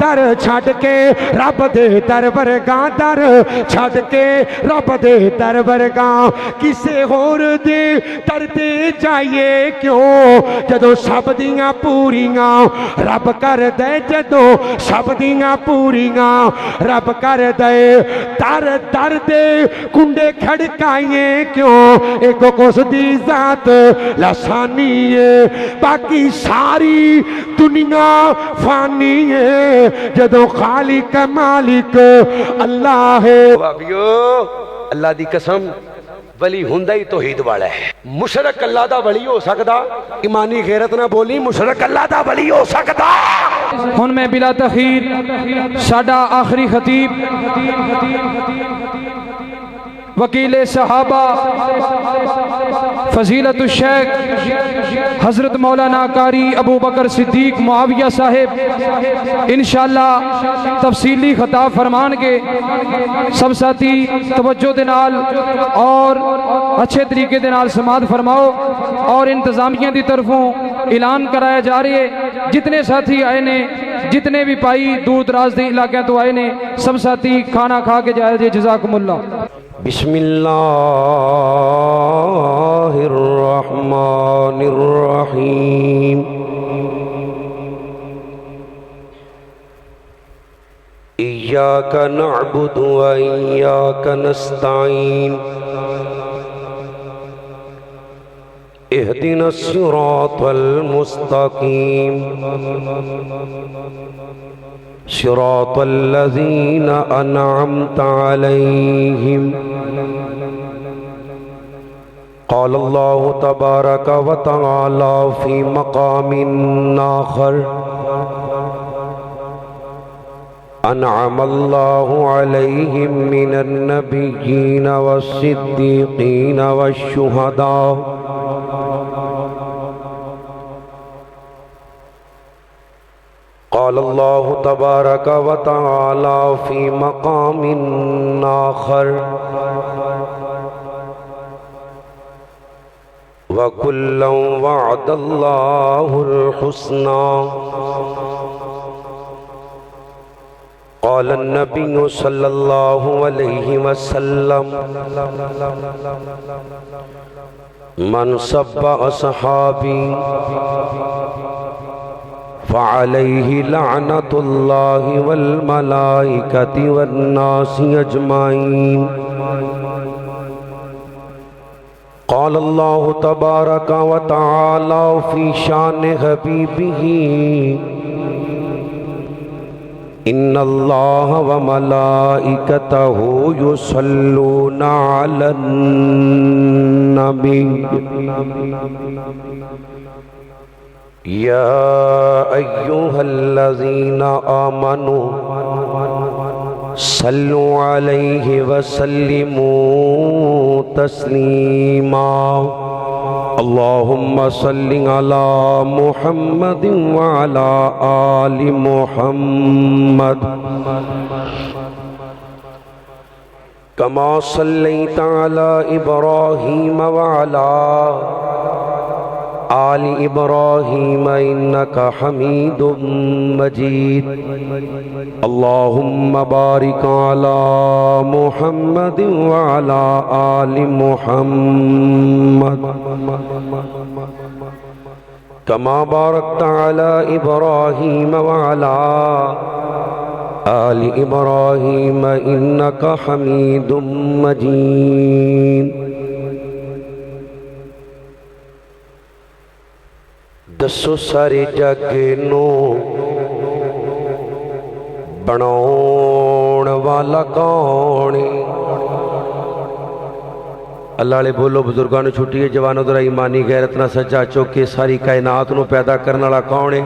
در چھڑ کے رب دے در ورگاں در چھڑ کے رب دے در ورگاں کسے ہور دے در دے جائیے کیوں جدو سب دیاں پوریاں رب کر دے جدو سب دیاں پوریاں رب کر دے در در دے کنڈے کھڑکائیے کیوں ایک کس دی ذات لسانی ہے باقی ساری دنیا فانی ہے جدو خالق مالک اللہ ہے بابیو اللہ دی قسم ولی ہندہ ہی توحید والا ہے مشرک اللہ دا ولی ہو سکدا ایمانی غیرت نہ بولی مشرک اللہ دا ولی ہو سکدا ہن میں بلا تخیر ساڈا آخری خطیب وکیل صحابہ فضیلت الشیخ حضرت مولانا قاری ابو بکر صدیق معاویہ صاحب انشاءاللہ تفصیلی خطاب فرمان کے سب ساتھی توجہ دنال اور اچھے طریقے دنال سماعت فرماؤ اور انتظامیہ دی طرفوں اعلان کرایا جا رہے جتنے ساتھی آئے نے جتنے بھی پائی دور دراز دے علاقے تو آئے نے سب ساتھی کھانا کھا کے جائے جزاکم اللہ بسم اللہ الرحمن الرحیم ایاک نعبد و ایاک نستعین اہدنا الصراط المستقیم صراط الذین انعمت علیہم قال اللہ تبارک و تعالی فی مقام آخر انعم اللہ علیہم من النبیین والصدیقین والشہداء قال اللہ تبارک و تعالی فی مقام آخر وَكُلًّا وَعْدَ اللَّهُ الْحُسْنَى قال النبي صلى الله عليه وسلم من سب أصحابي فعليه لعنة الله والملائكة والناس أجمعين قال الله تبارك وتعالى في شان حبيبه إن الله وملائكته يصلون على النبي يا أيها الذين آمنوا صلوا عليه وسلموا تسليما اللهم صل على محمد وعلى آل محمد كما صليت على إبراهيم وعلى آل إبراهيم إنك حميد مجيد اللهم بارك على محمد وعلى آل محمد كما باركت على إبراهيم وعلى آل إبراهيم إنك حميد مجيد دسو سارے جگ نو بناؤن والا کون اللہ علیہ بولو بزرگانو چھوٹی ہے جوانو درہ ایمانی غیرت نہ سچا چوکے ساری کائنات نو پیدا کرنا والا کون ہے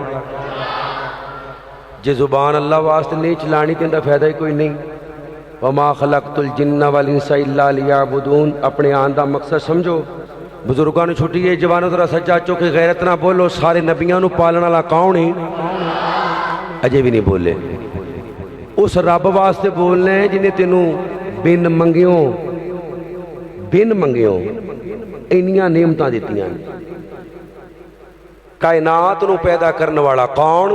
جے زبان اللہ واسطے نہیں چلانی تندہ فیدہ ہی کوئی نہیں وما خلقت الجن والانس الا لیعبدون اپنے آندہ مقصد سمجھو بزرگاں نے چھٹی ہے جوانوں ذرا سجا چوکے غیرت نہ بولو سارے نبیوں نو پالنا والا کون ہے اجے بھی نہیں بولے اس رب واسطے بولنے ہیں جنہیں تینوں بن منگیوں انیاں نعمتاں دیتیاں کائنات نو پیدا کرنے والا کون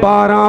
12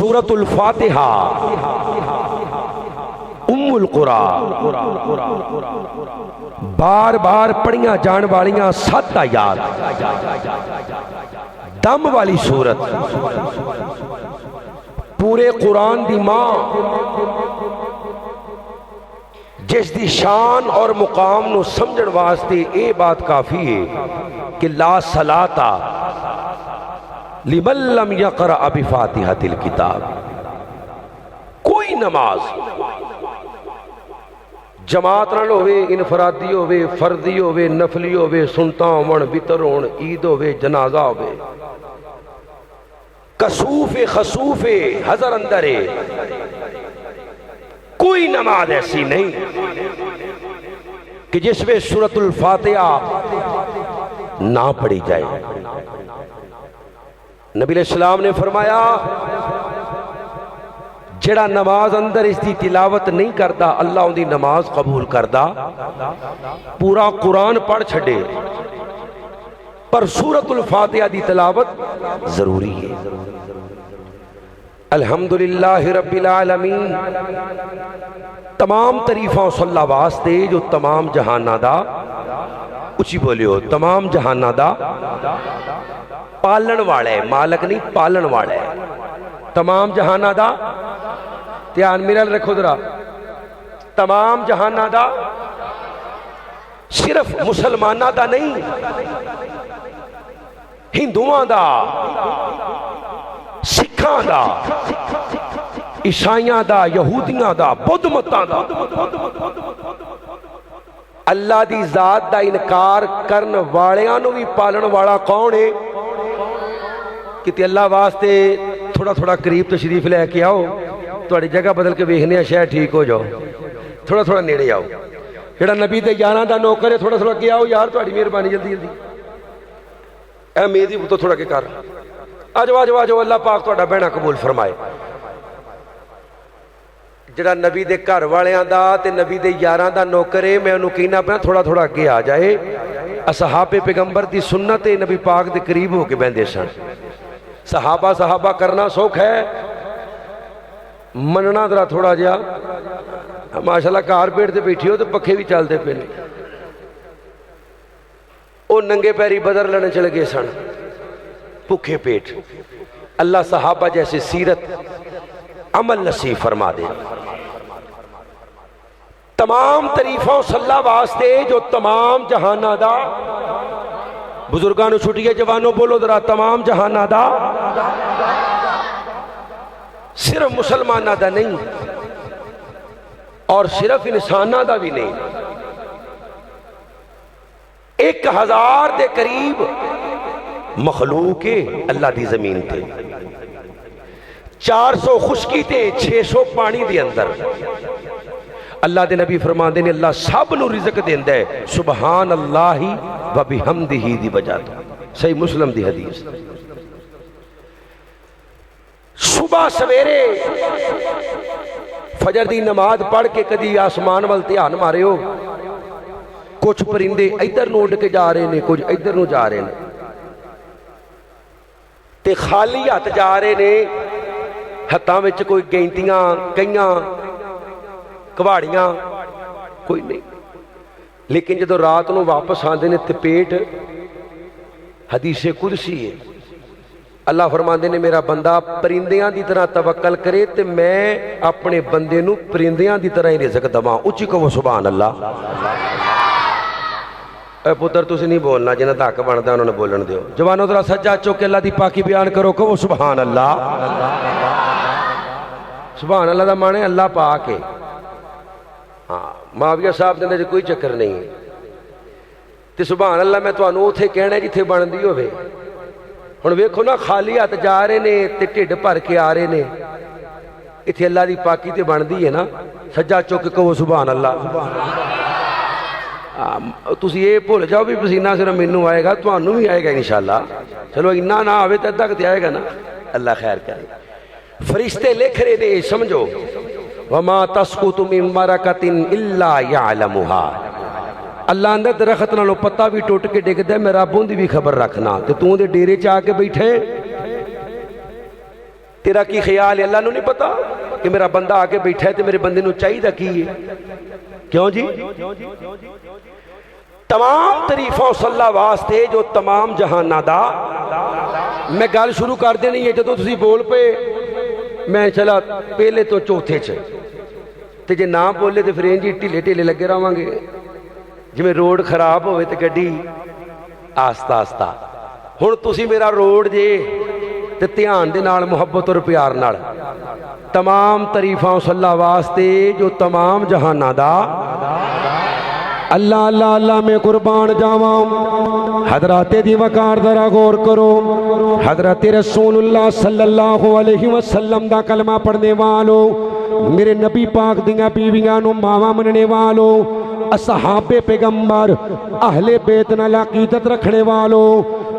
سورۃ الفاتحہ ام القرآن، بار بار پڑھیاں جان والیاں 7 آیات، دم والی سورت، پورے قرآن دی ماں، جس دی شان اور مقام نو سمجھن واسطے اے بات کافی ہے کہ لا صلاۃ لمن لم یقرأ بفاتحۃ الکتاب، کوئی نماز جماعت نال ہوئے، انفرادی ہوئے، فردی ہوئے، نفلی ہوئے، سنتا ہون، وتر ہون، عید ہوئے، جنازہ ہوئے، کسوف خسوف حضر اندر ہے، کوئی نماز ایسی نہیں کہ جس میں سورۃ الفاتحہ نہ پڑھی جائے۔ نبی علیہ السلام نے فرمایا جڑا نماز اندر اس دی تلاوت نہیں کرتا اللہ ان دی نماز قبول کردا، پورا قرآن پڑھ چھڑے پر سورۃ الفاتحہ دی تلاوت ضروری ہے۔ الحمدللہ رب العالمین، تمام تعریفاں صلی اللہ واسطے جو تمام جہانہ دا، اچھی بولے ہو، تمام جہانہ دا پالن والا ہے، مالک نہیں پالن والا ہے، تمام جہانہ دا، دھیان میرے رکھو ذرا، تمام جہانہ دا، صرف مسلمانہ دا نہیں، ہندوؤں دا، سکھاں دا، عیسائیاں دا، یہودیاں دا، بدھ متاں دا، اللہ دی ذات دا انکار کرن والیاں نو بھی پالن والا کون ہے؟ کتے اللہ واسطے تھوڑا تھوڑا قریب تشریف لے کے آؤ، تھوڑی جگہ بدل کے ویکھنے شاید ٹھیک ہو جاؤ، تھوڑا تھوڑا نیڑے آؤ، جڑا نبی دے یاراں دا نوکر ہے تھوڑا تھوڑا کے آؤ یار، تھوڑی مہربانی جلدی جلدی، اے میری تو تھوڑا کے کر، آجو آجو آجو، اللہ پاک تھوڑا بہنا قبول فرمائے۔ جڑا نبی دے گھر والیاں دا تے نبی دے یاراں دا نوکر ہے، میں انہوں کہنا پہ تھوڑا تھوڑا کے آ جائے، اصحاب پیغمبر دی سنت نبی پاک دے قریب ہو کے بہندے سن، صحابہ کرنا سوکھ ہے، مننا ذرا تھوڑا جہا، ماشاءاللہ کارپیٹ تے بیٹھی ہو تو پکھے بھی چلتے پے نے، او ننگے پیری بدر لڑنے چلے گئے سن، بھوکے پیٹ، اللہ صحابہ جیسے سیرت عمل نصیب فرما دے۔ تمام تعریفوں صلی اللہ واسطے جو تمام جہانہ دا، بزرگانو چھٹیے جوانوں بولو ذرا، تمام جہانہ دا، صرف مسلمانہ دا نہیں اور صرف انسانہ دا بھی نہیں، 1000 دے قریب مخلوق اللہ دی زمین تے، 400 خشکی تے 600 پانی دے اندر، اللہ دے نبی فرمان دے نے اللہ سب نو رزق دیندہ ہے، سبحان اللہ و بحمدہ دی وجہ تو، صحیح مسلم دی حدیث۔ صبح سویرے فجر دی نماز پڑھ کے کدی آسمان وال دھیان مارے ہو، کچھ پرندے ادھر نو اڑ کے جا رہے نے، کچھ ادھر نو جا رہے نے، تے خالی ہاتھ جا رہے نے، ہتھاں وچ کوئی گینٹیاں، کئیاں، کواڑیاں کوئی نہیں، لیکن جدو رات نو واپس آندے نے تے پیٹ، حدیث قدسی ہے، اللہ فرماندے نے میرا بندہ پرندیاں دی طرح توکل کرے تے میں اپنے بندے نو پرندیاں دی طرح ہی رزق دواں، اچھی کہو سبحان اللہ۔ اے پتر تسی نہیں بولنا، جنہاں دا حق بندا انہوں نے بولن دیو، جوانوں ذرا سجا چوک کے اللہ دی پاکی بیان کرو، کہو سبحان اللہ۔ سبحان اللہ دا معنی اللہ پاک ہے، ہاں معاویہ صاحب نے کوئی چکر نہیں ہے، تے سبحان اللہ میں تانوں اوتھے کہنا جتھے بندی ہوے، ہن ویکھو نا خالی ہاتھ جا رہے نے تے ٹھڈ بھر کے آ رہے نے، ایتھے اللہ دی پاکی تے بندی ہے نا، سجا چوک کے کہو سبحان اللہ۔ تسی یہ بھول جاؤ بھی پسینہ صرف مینوں آئے گا، تانوں بھی آئے گا انشاءاللہ، چلو اتنا نہ آوے تے ادھا تے آئے گا نا، اللہ خیر کرے۔ فرشتے لکھ رہے نے، سمجھو وما تسقط من ورقۃ الا يعلمها، اللہ اندر درخت نالوں پتا بھی ٹوٹ کے ڈگدا ہے، میں رب دی بھی خبر رکھنا، تے تو دے ڈیرے چ آ کے بیٹھے تیرا کی خیال ہے اللہ نو نہیں پتا کہ میرا بندہ آ کے بیٹھا ہے تو میرے بندے نو چاہیے کی ہے؟ کیوں جی؟ تمام تعریفوں صلی اللہ واسطے جو تمام جہانہ دا میں گل شروع کر دینی ہے جدو تسی بول پے میں چلا پہلے تو چوتھے تے جے نہ بولے تو پھر انجی ٹھیلے ٹھیلے لگے رہاں گے جی میں روڈ خراب ہوئے تو گڈی آستہ آستہ ہن تسی میرا روڈ جے تے دھیان دے نال محبت اور پیار نال تمام تعریفاں صلی اللہ واسطے جو تمام جہانہ دا اللہ اللہ اللہ میں قربان جاواں حضرات دی وقار ذرا غور کرو حضرت رسول اللہ صلی اللہ علیہ وسلم دا کلمہ پڑھنے والو میرے نبی پاک دیاں بیویاں نو ماواں مننے والو اصحاب پیغمبر اہل بیت نال عقیدت رکھنے والو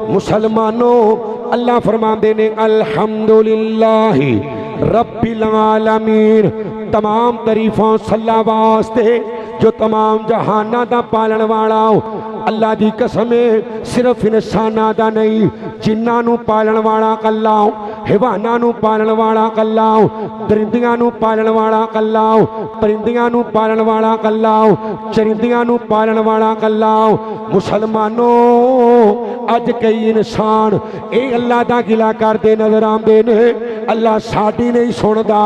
مسلمانوں اللہ فرماندے نے الحمدللہ رب العالمین تمام تعریفوں صلی اللہ واسطے جو تمام جہانہ دا پالن والا اللہ دی قسم صرف انسانہ دا نہیں جنہ نو پالن والا اللہ حیوانہ نو پالن والا اللہ درندیاں نو پالن والا اللہ پرندیاں نو پالن والا اللہ چرندیاں نو پالن والا اللہ مسلمانوں اج کئی انسان اے اللہ دا گلا کر دے نظر آندے نے اللہ ساڈی نہیں سندا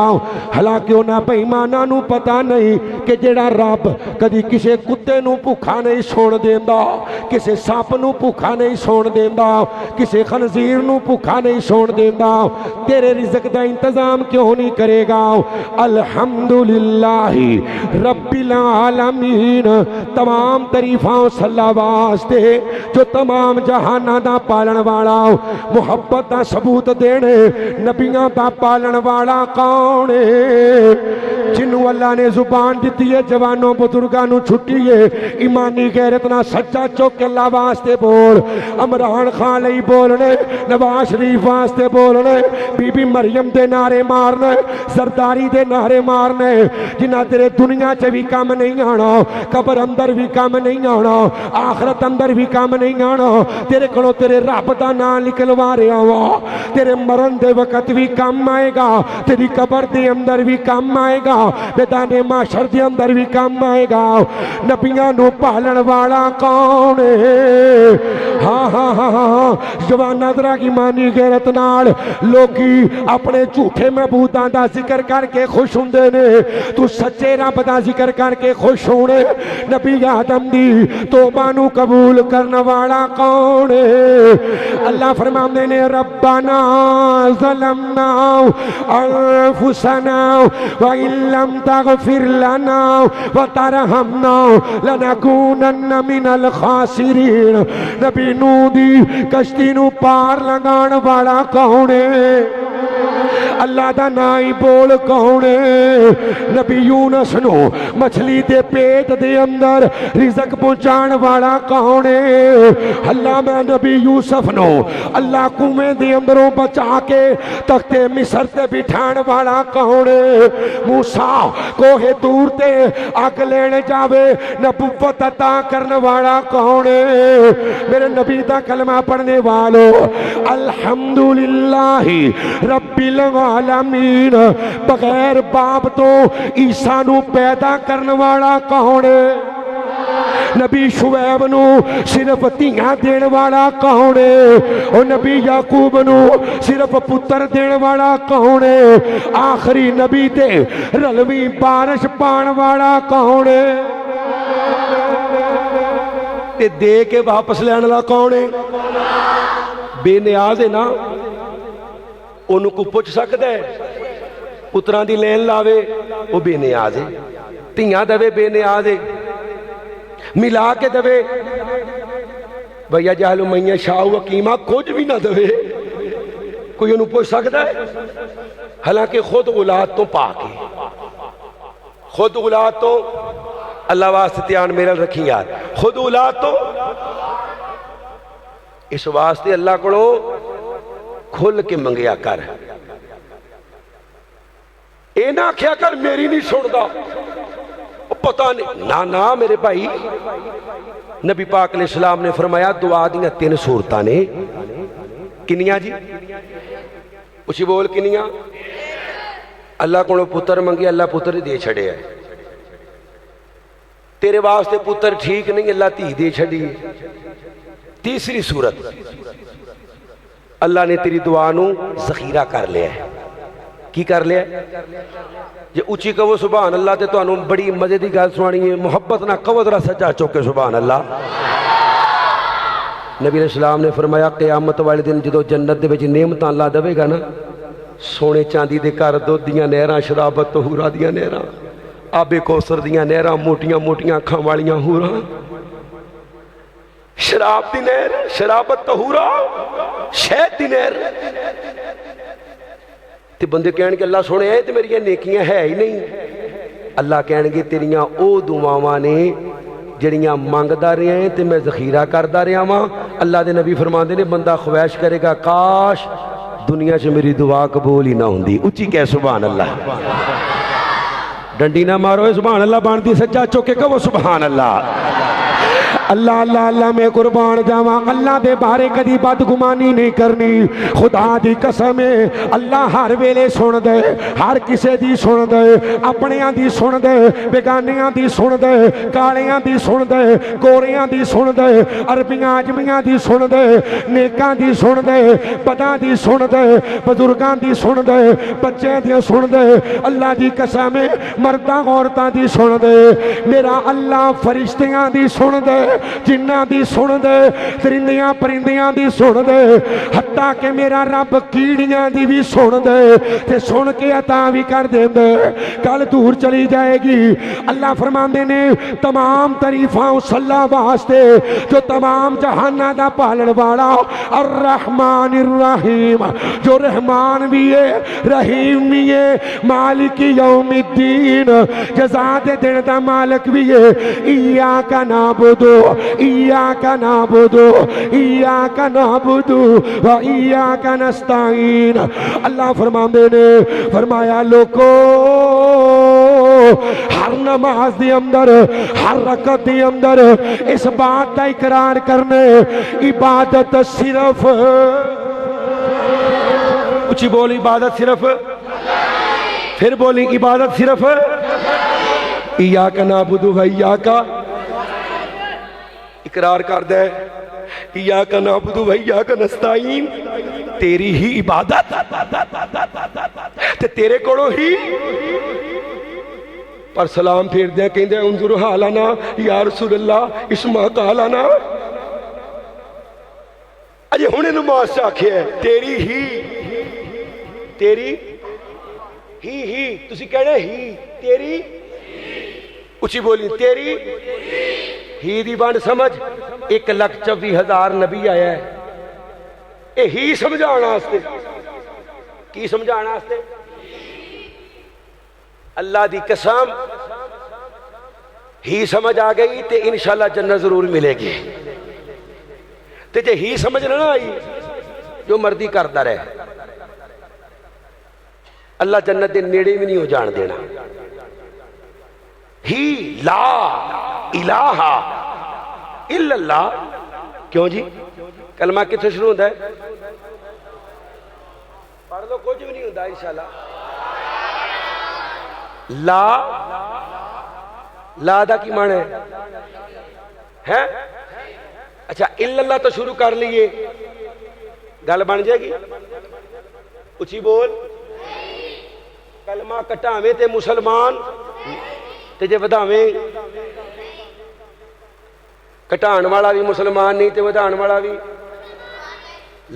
حالانکہ انہاں بے ایماناں نو پتہ نہیں کہ جڑا رب کدی کسے کتے نو بھوکھا نہیں سون دیندا کسے سانپ نو بھوکھا نہیں سون دیندا کسے خنزیر نو بھوکھا نہیں سون دیندا تیرے رزق دا انتظام کیوں نہیں کرے گا الحمدللہ رب العالمین تمام تعریفاں صلی واسطے جو تمام جہانہ دا پالن والا محبت دا ثبوت دینے نبیاں دا پالن والا کون ہے جنہوں اللہ نے زبان دیتی ہے جوانوں بزرگانوں چھٹی ہے ایمانی غیرت نہ سچا چوک اللہ واسطے بول عمران خان لئی بولنے نواز شریف واسطے بولنے بی بی مریم دے نعرے مارنے سرداری دے نعرے مارنے جنہ تیرے دنیا چ بھی کام نہیں آنا قبر اندر بھی کام نہیں آنا آخرت اندر بھی کام نہیں آنا تیرے کھڑو تیرے رب دا نام نکلوا رہا ہوا تیرے مرن دے وقت بھی کام آئے گا تیری قبر دے اندر بھی کام آئے گا میدان معاشر دے اندر بھی کام آئے گا نبیاں نو پالن والا کون ہے ہاں ہاں ہاں ہاں جوان نظرہ کی مانی غیرت نال لوگی اپنے جھوٹے معبوداں دا ذکر کر کے خوش ہوندے نے تو سچے رب دا ذکر کر کے خوش ہونے نبی آدم دی توبہ نو قبول کرنے والا کون ہے اللہ فرماندے نے ربنا ظلمنا انفسنا وَإِن لَّمْ تَغْفِرْ لَنَا وَتَرْحَمْنَا لَنَكُونَنَّ مِنَ الْخَاسِرِينَ نبی نو دی کشتی نو پار لگان والا کون ہے اللہ دا نائی بول کونے نبی یونس نو مچھلی دے پیٹ دے اندر رزق پہنچان والا کونے اللہ میں نبی یوسف نو اللہ کنویں دے اندروں بچا کے تخت مصر تے بٹھان والا کونے موسیٰ کوہ دور تے آگ لینے جاوے نبوت عطا کرنے والا کونے میرے نبی دا کلمہ پڑھنے والو الحمدللہ رب العالمین بغیر باپ تو عیسیٰ نو پیدا کرنے والا کون ہے نبی شعیب نو صرف تیاں دین والا کون ہے اور نبی یعقوب نو صرف پتر دین والا کون ہے آخری نبی تے رلوی بارش پان والا کون ہے تے دے کے واپس لینے والا کون ہے بے نیاز ہے نا انہوں کو پوچھ سکتا ہے پتران دی لین لاوے وہ بے نیاز ہے تیاں دوے بے نیاز ہے ملا کے دوے بھیا جہلو میاں شاہ حکیمہ کچھ بھی نہ دوے کوئی انہوں پوچھ سکتا ہے حالانکہ خود اولاد تو پاک ہے خود اولاد تو اللہ واسطے تیان میرا رکھی یار خود اولاد تو اس واسطے اللہ کو کھل کے منگیا کر اے نہ کیا کر میری نہیں چھوڑ دا پتہ نہیں نا میرے بھائی نبی پاک علیہ السلام نے فرمایا دعا دیاں 3 صورتاں نے کنیاں جی اچھی بول کنیاں اللہ کو پتر منگی اللہ پتر ہی دے چھڑے ہے تیرے واسطے پتر ٹھیک نہیں اللہ تھی دے چھڑی تیسری صورت اللہ نے تیری دعا نو ذخیرہ کر لیا ہے کی کر لیا ہے یہ اچھی کہو سبحان اللہ تے تو انہوں بڑی مزے دی گل سنانی ہے محبت نہ کہو ذرا سچا چوکے سبحان اللہ نبی علیہ السلام نے فرمایا قیامت والے دن جدو جنت دے وچ نعمت اللہ دے گا نا سونے چاندی دے کر دودھ دیاں نہراں شرابت طہورا دیاں نہراں آب کوثر دیاں نہراں موٹیاں موٹیاں اکھاں والیاں ہوراں شراب دی نہر شرابت طہورا شہد دی نہر تے بندے کہن کہ اللہ سونے ہے تے میری نیکیاں ہے ہی نہیں اللہ کہن گے تیریاں او دعاواں نے جڑیاں مانگدا رہے ہیں تے میں ذخیرہ کردا رہا ہاں اللہ دے نبی فرماندے نے بندہ خواہش کرے گا کاش دنیا سے میری دعا قبول ہی نہ ہوندی اچھی کہہ سبحان اللہ ڈنڈی نہ مارو سبحان اللہ باندھی سجا چوکے کہو سبحان اللہ اللہ اللہ اللہ میں قربان جاواں اللہ دے بارے کدی بدگمانی نہیں کرنی خدا دی قسم ہے اللہ ہر ویلے سن دے ہر کسے دی سن دے اپنیاں دی سن دے بیگانیاں دی سن دے کالیاں دی سن دے گوریاں دی سن دے عربیاں عجمیاں دی سن دے نیکاں دی سن دے بداں دی سن دے بزرگاں دی سن دے بچے دی سن دے اللہ دی قسم ہے مرداں عورتاں دی سن دے میرا اللہ فرشتیاں دی سن دے جنہ دی سن دے درندیاں پرندیاں دی سن دے حتیٰ کہ میرا رب کیڑیاں دی بھی سن دے تے سن کے عطا بھی کر دے دے کل دور چلی جائے گی اللہ فرماندے نے تمام تعریفاں اس اللہ واسطے جو تمام جہانہ دا پالن والا الرحمن الرحیم جو رحمان بھی ہے رحیم بھی ہے مالک یوم الدین جزا دے دن دا مالک بھی ہے ایاک نعبدو ایاک نعبدو ایاک نعبدو و ایاک نستعین اللہ فرماندے نے فرمایا لوگو ہر نماز دی اندر ہر رکعت دی اندر اس بات کا اقرار کرنے عبادت صرف اچھی بولی عبادت صرف پھر بولی عبادت صرف ایاک نعبدو و ایاک اقرار کر دے ایاک نعبدو و ایاک نستعین تیری ہی عبادت تے تیرے کوڑو ہی پر سلام پھیر دیں کہیں دیں انظر حالنا یا رسول اللہ اسمہ قالنا اجے ہونے نماز چاکھے ہے تیری ہی تسی کہنے ہی تیری اچھی بولی تیری ہی دی بانڈ سمجھ 1,24,000 نبی آیا ہے اے ہی سمجھانا آستے کی سمجھانا آستے اللہ دی قسم ہی سمجھ آ گئی تے انشاءاللہ جنت ضرور ملے گی تے جے ہی سمجھ نہ آئی جو مردی کرتا رہے اللہ جنت دے نیڑے بھی نہیں ہو جان دینا ہی لا الہ الا اللہ کیوں جی کلمہ کتنے شروع ہوتا ہے پڑھ لو کچھ بھی نہیں ہوتا انشاءاللہ لا دا کی معنی ہے اچھا الا اللہ تو شروع کر لیے گل بن جائے گی اچھی بول کلمہ کٹاویں تے مسلمان تے جے وداویں کٹان والا بھی مسلمان نہیں تے ودان والا بھی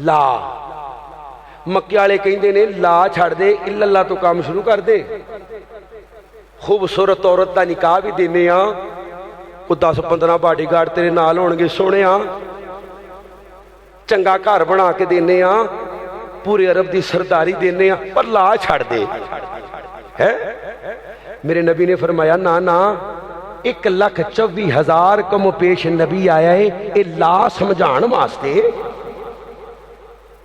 لا مکے والے کہندے نے لا چھڑ دے الا اللہ تو کام شروع کر دے خوبصورت عورت دا نکاح بھی دینے ہاں کو 10-15 باڈی گارڈ تیرے نال ہون گے سونے ہاں چنگا گھر بنا کے دینے ہاں پورے عرب دی سرداری دینے ہاں پر لا چھڑ دے ہے میرے نبی نے فرمایا نا 1,24,000 کم پیش نبی آیا ہے اے لا سمجھان واسطے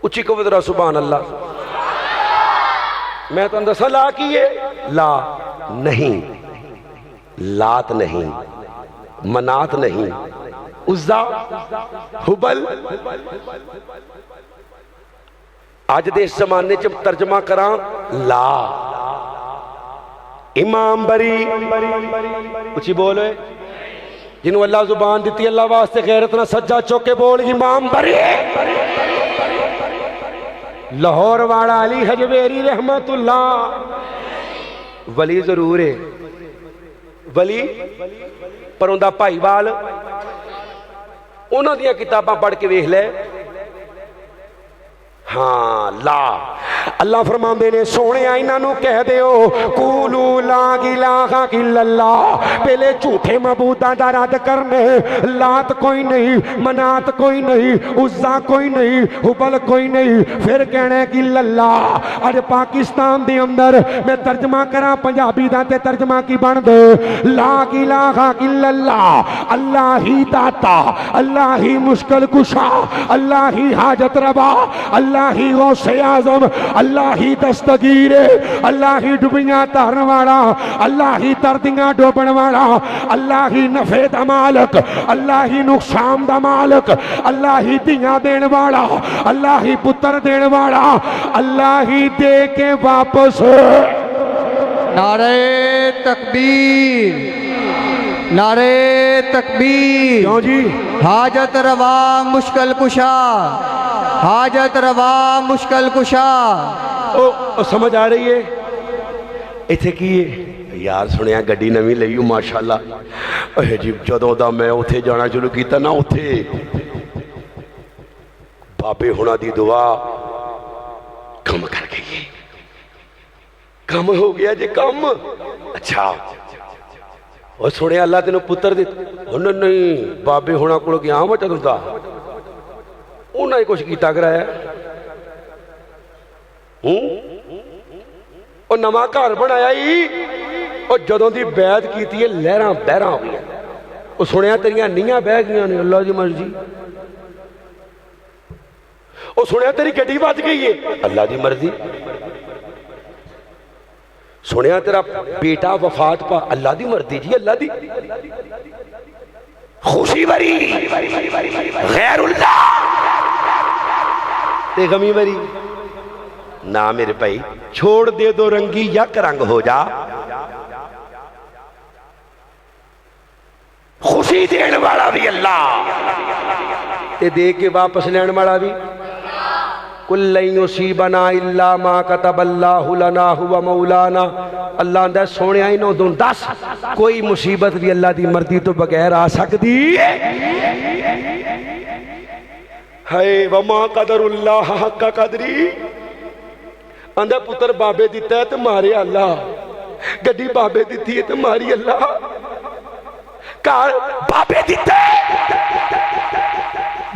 اچھی کو ذرا سبحان اللہ میں تو اندر لا کیے لا نہیں لات نہیں منات نہیں عزا حبل اج دے اس زمانے چ ترجمہ کراں لا امام بری اچھی بولے جنہوں اللہ زبان دیتی اللہ واسطے غیرت نہ سجا چوکے بول امام بری لاہور والا علی حجویری رحمت اللہ ولی ضرور ہے ولی پر اندہ پائی وال انہوں دیا کتاباں پڑھ کے ویکھ لے ہاں لا اللہ فرماندے نے سونے انہاں نو کہہ دیو قولوا لا الہ الا اللہ پہلے جھوٹے معبوداں دا رد کرنے لات کوئی نہیں منات کوئی نہیں عزا کوئی نہیں حبل کوئی نہیں پھر کہنے الا اللہ اج پاکستان دے اندر میں ترجمہ کراں پنجابی دا تے ترجمہ کی بن دے لا الہ الا اللہ اللہ ہی داتا اللہ ہی مشکل کشا اللہ ہی حاجت روا اللہ ہی غوث اعظم اللہ ہی دستگیر اللہ ہی ڈبیاں تارن والا اللہ ہی دردیاں ڈوبن والا اللہ ہی نفع دا مالک اللہ ہی نقصان دا مالک اللہ ہی دیاں دین والا اللہ ہی پتر دین والا اللہ ہی دے کے واپس نعرہ تکبیر نعرہ تکبیر کیوں جی حاجت روا مشکل کشا حاجت روا مشکل کشا سمجھ آ رہی ہے ایتھے کی یار سنیا گڈی نویں لئیو ماشاءاللہ جی جدوں دا میں اتھے جانا شروع کیتا نا اتھے بابے ہونا دی دعا کم کر گئی کم ہو گیا جی کم اچھا اور سنیا اللہ تینوں پتر دیتا نہیں بابے ہونا کو گیا ہاں چلوں دا انہاں ہی کچھ کیتا کرایا اور نواں گھر بنایا ہی اور جدوں دی بیعت کیتی ہے لہراں بہراں ہو گیا اور سنیا تیریاں نیاں بہ گئیاں نے اللہ دی مرضی اور سنیا تیری گڈی بچ گئی ہے اللہ دی مرضی سنیا تیرا بیٹا وفات پا اللہ دی مرضی جی اللہ دی خوشی بری غیر اللہ تے غمی بری نہ میرے بھائی چھوڑ دے دو رنگی یک رنگ ہو جا خوشی دین والا بھی اللہ تے دے کے واپس لین والا بھی کل لن یصیبنا الا ما کتب اللہ لنا ہوا مولانا اللہ اندہ سونے آئی نو دون دس کوئی مصیبت بھی اللہ دی مرضی تو بغیر آ سکتی ہے وما قدر اللہ حق قدری اندہ پتر بابے دیتا ہے تو مارے اللہ گڈی بابے دیتی ہے تو ماری اللہ کار بابے دیتا ہے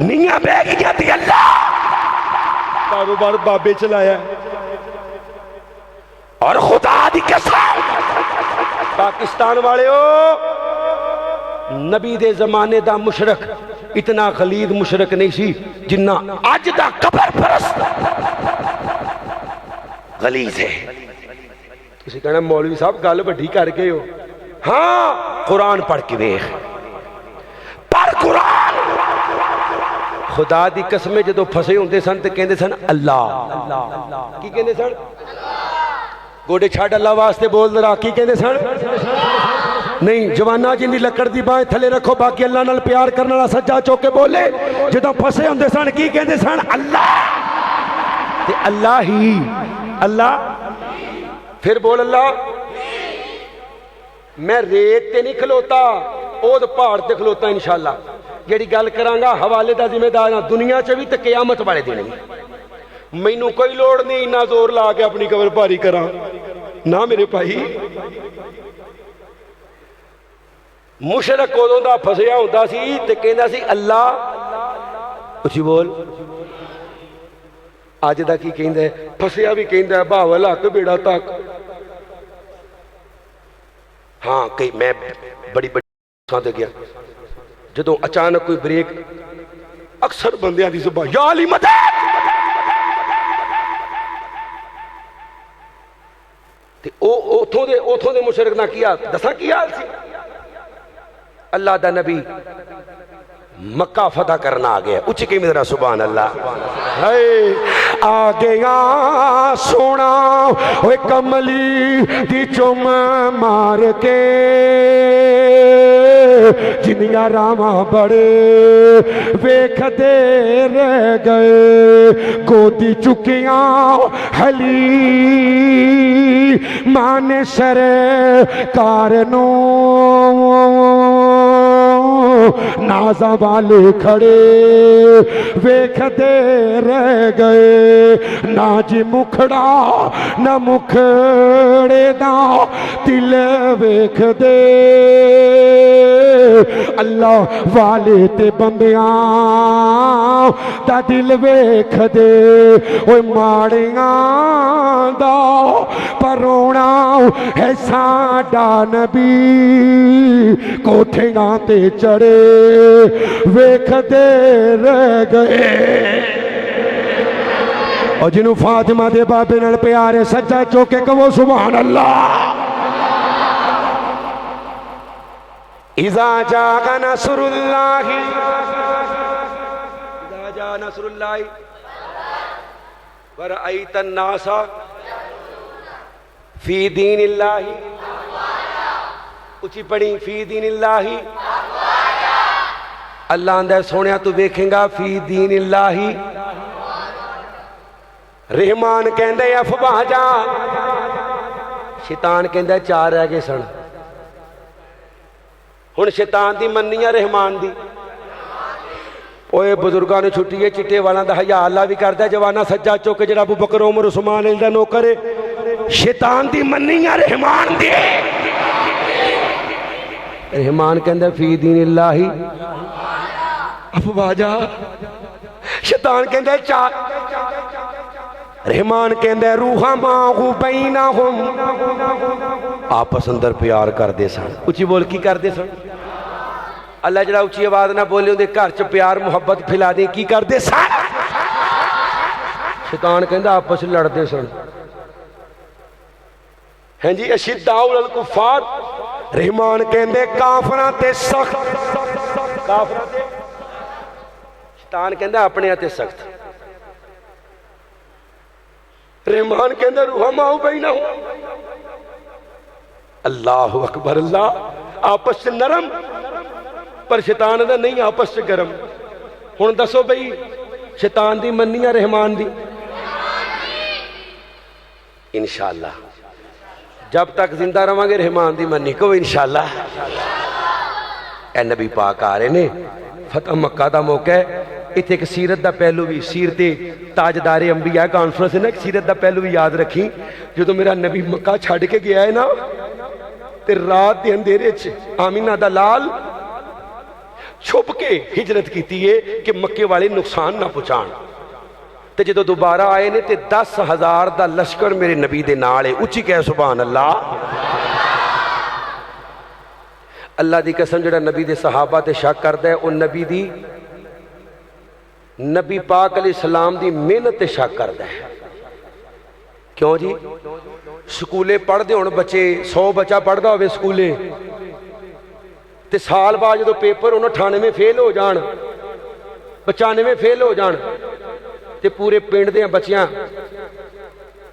نیاں بے گی جاتی اللہ کاروبار بابے چلایا اور خدا دی قسم پاکستان والے ہو نبی دے زمانے دا مشرک اتنا غلیظ مشرک نہیں سی جنہ آج دا قبر پرست غلیظ ہے کسی کہنا مولوی صاحب گل بڑھی کر کے ہو ہاں قرآن پڑھ کے ویکھ پڑھ قرآن خدا دی قسمیں جدو پھسے ہوندے سن تے کہندے سن اللہ کی کہندے سن گوڑے چھاڑ اللہ واسطے بول رہا کی کہندے سن نہیں جوانا جن دی لکڑ دی بائیں تھلے رکھو باقی اللہ نال پیار کرنا لا سجا چوکے بولے جدو پھسے ہوندے سن کی کہندے سن اللہ تے اللہ ہی اللہ پھر بول اللہ میں ریت تے نہیں کھلوتا اود پہاڑ تے کھلوتا انشاءاللہ جیڑی گل کرانگا حوالے دا ذمہ دار دنیا چ بھی تے قیامت والے دن بھی مینوں کوئی لوڑ نہیں نہ زور لا کے اپنی قبر بھاری کراں نہ میرے بھائی مشرک اودوں دا پھسیا ہوندا سی تے کہندا سی اللہ اچھی بول اج دا کی کہندا ہے پھسیا بھی کہندا ہے باول حق بیڑا تک ہاں کہ میں بڑی ساں تے گیا جدوں اچانک کوئی بریک اکثر بندیاں دی زبان یا علی مدد تے اوتھوں دے مشرک نہ کیا دساں کی حال سی اللہ دا نبی مکہ فتح کرنا آ گیا. اچھی کہ میرا سبحان اللہ. آ گیا سونا وہ کملی دی چم مار کے جنیا راما بڑے ویکھ دے رہ گئے گودی چکیاں ہلی مان سرکار نو نازاں والے کھڑے ویکھ دے رہ گئے نہ جی مکھڑا نہ مکھڑے دا دل ویکھ دے اللہ والے تے بندیاں دا دل ویکھ دے اوے ماڑیاں دا پرونا ہے ساڈا نبی کوٹھیاں تے چڑھے ویکھ دے رہ گئے. اور جنہوں فاطمہ دے بابے نال پیارے سچا چوکے کہو سبحان اللہ. اذا جاء نصر اللہ اذا جاء نصر اللہ ورأیت الناس فی دین اللہ. اچھی پڑھی فی دین اللہ. اللہ اندر سونیا تو دیکھیں گا فی دین اللہ. رحمان کہندے افواجا شیطان کہندہ چار رہ گئے سن. ہن شیطان دی مننی ہے رحمان دی. اوے بزرگاں نے چھٹی ہے چٹے والا دا حیا اللہ بھی کردا ہے. جوانا سجا چوک جڑا ابو بکر عمر عثمان علی دا نوکر ہے. شیطان دی مننی ہے رحمان دی. رحمان کہندہ فی دین اللہ. افواجا شیطان کہندے چار. رحمان کہندے روحاں ماغو بینہم آپس اندر پیار کر دے سن. اچھی بول کی کر دے سن. اللہ جڑا اچھی آواز نہ بولے اندے گھر چ پیار محبت پھیلا دے کی کر دے سن. شیطان کہندا آپس لڑ دے سن. ہیں جی اشداء الکفار. رحمان کہندے کافراں تے سخت. کافراں تے شیطان کہندا اپنے تے سخت. رحمان کہندے روحاں ماغو بینہم. اللہ اکبر. اللہ آپس سے نرم پر شیطان دا نہیں آپس سے گرم. ہن دسو بھئی شیطان دی مننی ہے رحمان دی. انشاءاللہ جب تک زندہ رہاں گے رحمان دی مننی کو انشاءاللہ. اے نبی پاک آ رہے نے فتح مکہ دا موقع ہے. اتنے ایک سیرت دا پہلو بھی سیرت تاجدار انبیاء کانفرنس ہے نا. ایک سیرت دا پہلو بھی یاد رکھی. جو میرا نبی مکہ چھاڑ کے گیا ہے نا تے رات دے اندھیرے آمینہ دا لال چھپ کے ہجرت کیتی ہے کہ مکے والے نقصان نہ پہنچان. تے جدو دوبارہ آئے نے تے 10,000 دا لشکر میرے نبی دے نال ہے. اچھی کہہ سبحان اللہ. اللہ دی قسم جڑا نبی دے صحابہ تے شک کردا ہے او نبی دی نبی پاک علیہ السلام دی محنت تے شک کردا ہے. کیوں جی سکولے پڑھ دے ہون بچے 100 بچہ پڑھ دا ہوئے سکولے تے سال بعد جدو پیپر 98 فیل ہو جان 95 فیل ہو جان تے پورے پنڈ دے بچیاں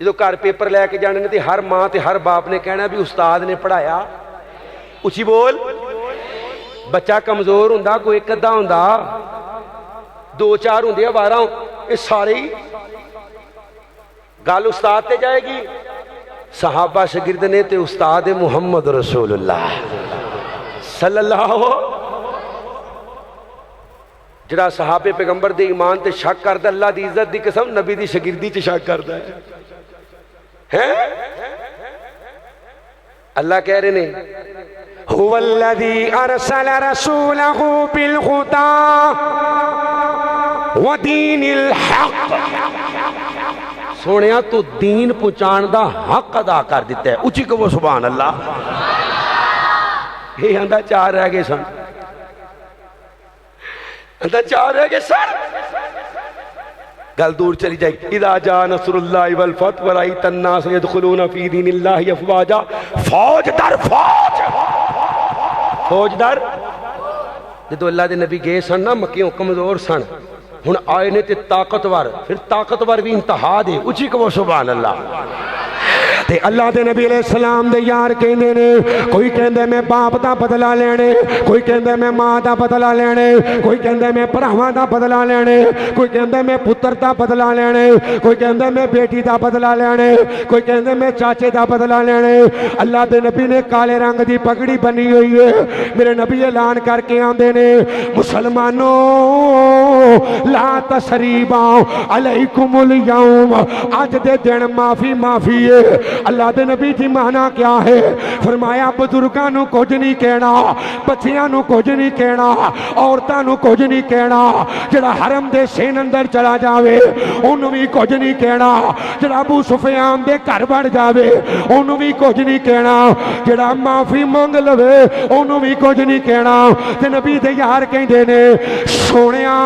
جدو گھر پیپر لے کے جانے تے ہر ماں تے ہر باپ نے کہنا بھی استاد نے پڑھایا. اچھی بول. بچہ کمزور ہوندا کوئی ایک ادھا ہوندا 2-4 ہوندے ہیں 12 یہ سارے ہی گل استاد تے جائے گی. صحابہ شاگرد نے تے استاد محمد رسول اللہ صلی اللہ جڑا صحابہ پیغمبر دے ایمان تے شک کردا اللہ دی عزت دی قسم نبی دی شاگردی تے شک کردا ہے. اللہ کہہ رہے نے هو الذي ارسل رسوله بالهدى ودین الحق. سونیا تو دین پہنچان دا حق ادا کر دیتا ہے. اچھی کہو سبحان اللہ. یہ اندھا 4 رہ گئے سن. اندھا 4 رہ گئے سن. گل دور چلی جائے. اذا جاء نصر اللہ والفتح ورأیت الناس يدخلون فی دین اللہ افواجا. فوج در فوج. فوج در جدو اللہ دے نبی گئے سن نا مکیوں کمزور سن ہن آئے نے تے طاقتور پھر طاقتور بھی انتہا دے اچھی کہو سبحان اللہ تے اللہ دے نبی علیہ السلام دے یار کہندے نے کوئی کہندے میں باپ دا بدلہ لینے کوئی کہندے میں ماں دا بدلہ لینے کوئی کہندے میں بھراواں دا بدلہ لینے کوئی کہندے میں پتر دا بدلہ لینے کوئی کہندے میں بیٹی دا بدلہ لینے کوئی کہندے میں چاچے دا بدلہ لینے اللہ دے نبی نے کالے رنگ دی پگڑی بنی ہوئی ہے میرے نبی اعلان کر کے آندے نے مسلمانوں لا تسریبا علیکم اليوم آج دے دن معافی معافی ہے اللہ دے نبی جی معنی کیا ہے فرمایا بزرگاں نو کچھ نہیں کہنا بچیاں نو کچھ نہیں کہنا عورتاں نو کچھ نہیں کہنا جڑا حرم دے سین اندر چلا جاوے انہوں بھی کچھ نہیں کہنا جڑا ابو سفیان دے گھر بڑھ جاوے انہوں بھی کچھ نہیں کہنا جڑا معافی مانگ لوے انہوں بھی کچھ نہیں کہنا تے نبی دے یار کہندے نے سونیاں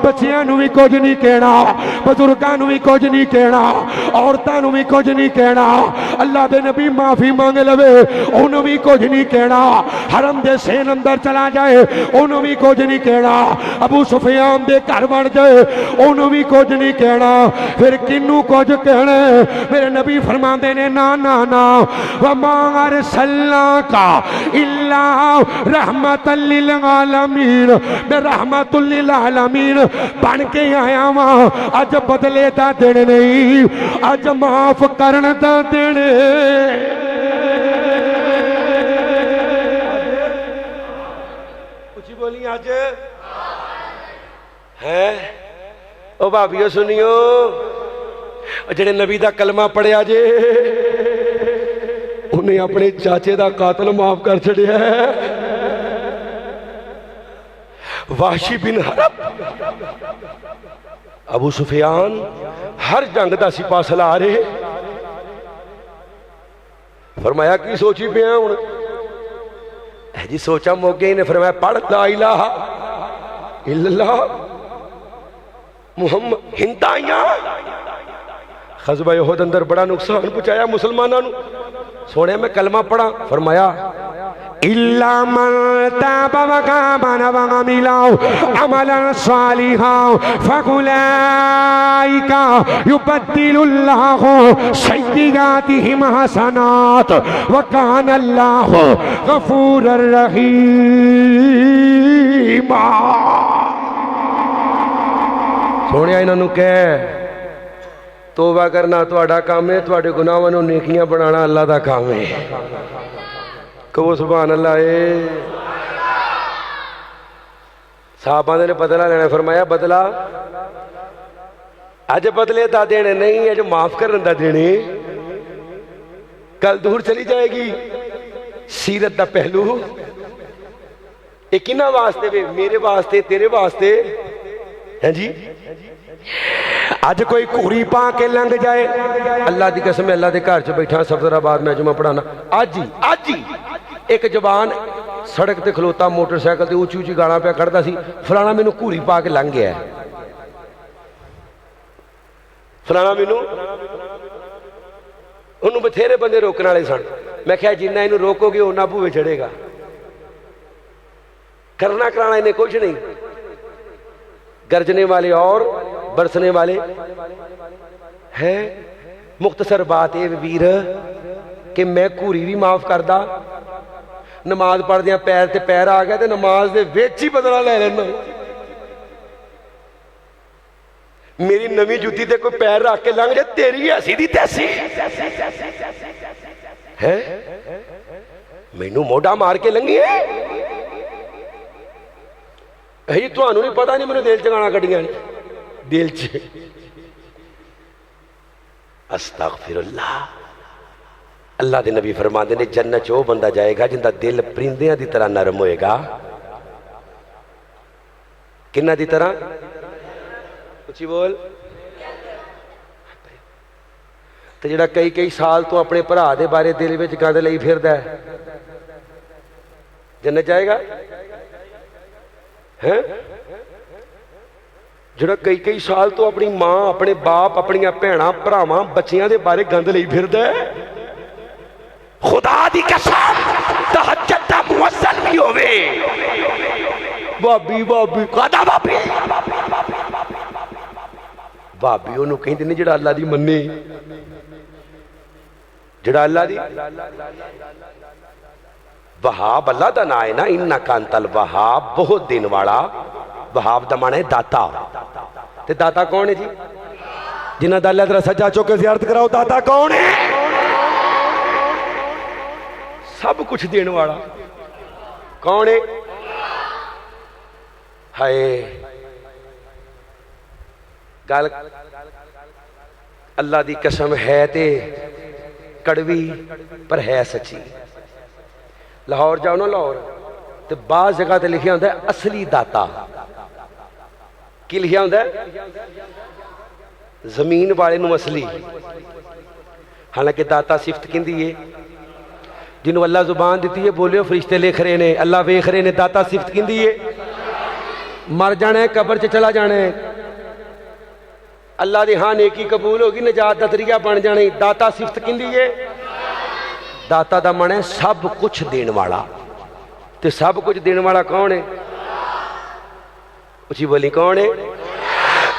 بچیاں نو بھی کچھ نہیں کہنا بزرگاں نو بھی کچھ نہیں کہنا عورتاں نو بھی کچھ نہیں کہنا اللہ دے نبی معافی مانگ لوے انہوں بھی کچھ نہیں کہنا حرم دے سین اندر چلا جائے انہوں بھی کچھ نہیں کہنا ابو سفیان دے گھر بن جائے انہوں بھی کچھ نہیں کہنا پھر کنوں کچھ کہنے میرے نبی فرماندے نے نا نا نا وما ارسلناک الا رحمت للعالمین میں رحمت للعالمین بن کے آیا ہاں اج بدلے دا دن نہیں اج معاف کرن دا دن اچھی بولی آج ہے او بھابیو سنیو جڑے نبی دا کلمہ پڑھیا جے انہیں اپنے چاچے دا قاتل معاف کر چھڑیا ہے وحشی بن حرب ابو سفیان ہر جنگ دا سپاہ سالار رہے فرمایا کی سوچی پہ ہیں ہوں جی سوچا موقع ہی نے فرمایا پڑھ لا الہ الا اللہ محمد ہندائیاں خزبہ یہود اندر بڑا نقصان پہنچایا مسلمانوں سونے میں کلمہ پڑھا فرمایا إلا من تاب وآمن وعمل عملا صالحا فأولئك يبدل الله سيئاتهم حسنات وكان الله غفورا رحيما سونے انہوں نے کہے توبہ کرنا تہاڈا کام ہے تہاڈے گناہاں نوں نیکیاں بنانا اللہ دا کام ہے کہو سبحان اللہ صحابہ نے بدلہ لینا فرمایا بدلہ اج بدلے دا دینے نہیں ہے جو معاف کرن دا دینے کل دور چلی جائے گی سیرت دا پہلو ایک انہا واسطے بھی میرے واسطے تیرے واسطے ہیں جی آج کوئی کوری پا کے لنگ جائے اللہ دی قسم ہے اللہ دے گھر چ بیٹھا سفر آباد میں جمعہ پڑھانا آج ہی ایک جوان سڑک تے کھلوتا موٹر سائیکل تے اونچی اونچی گاڑاں پہ کھڑتا سی فلانا مینوں کوری پا کے لنگ گیا ہے فلانا مینوں انہوں بتھیرے بندے روکنے والے سن میں کہا جنہ انہوں روکو گے انہاں بھوے چڑھے گا کرنا کرانا انہیں کچھ نہیں گرجنے والے اور برسنے والے ہے مختصر بات ہے ویر کہ میں کوری بھی معاف کردہ نماز پڑھ دیا پیر تے پیر آ گیا تے نماز دے ویچ ہی بدلہ لے لینا میری نویں جوتی تے کوئی پیر رکھ کے لنگ جائے تیری ایسی دی تیسی ہے مینوں موڑا مار کے لنگی ہے یہ تو انہوں نہیں پتا نہیں میں نے دل چگانا کٹیاں دل چ استغفر اللہ اللہ دے نبی فرماندے نے جنت چ وہ بندہ جائے گا جن دا دل پرندیاں دی طرح نرم ہوئے گا کنہ دی طرح کچھ بول تو جڑا کئی سال تو اپنے بھرا دے بارے دل وچ گند لئی پھردا ہے جنت جائے گا جڑا کئی سال تو اپنی ماں اپنے باپ اپنی بھیناں بھراواں بچیاں دے بارے گند لئی پھردا ہے خدا دی قسم تہجد دا مؤذن بھی ہوئے بابی بابی کہتا بابی بابی انہوں کہیں دینے جڑا اللہ دی مننے جڑا اللہ دی وہاب اللہ دا نا ہے نا انکا انت الوہاب بہت دین والا وہاب دا مانا ہے داتا تے داتا کون ہے جی جنہ دا اللہ درہ سجا چوکے زیارت کراؤ داتا کون ہے سب کچھ دین والا کون ہے ہائے گل اللہ دی قسم ہے تے کڑوی پر ہے سچی لاہور جاؤ نا لاہور تے بعض جگہ تے لکھیا ہوندہ ہے اصلی داتا کی لکھیا ہوندہ ہے زمین والے نو اصلی حالانکہ داتا صفت کندی ہے جنہوں اللہ زبان دیتی ہے بولیو فرشتے لکھ رہے نے اللہ ویکھ رہے نے داتا صفت کندی ہے مر جانا ہے قبر چ چلا جانا ہے اللہ دی ہاں نیکی قبول ہوگی نجات دا ذریعہ بن جانے داتا صفت کندی ہے داتا دا من ہے سب کچھ دین والا تے سب کچھ دین والا کون ہے اچھی بولی کون ہے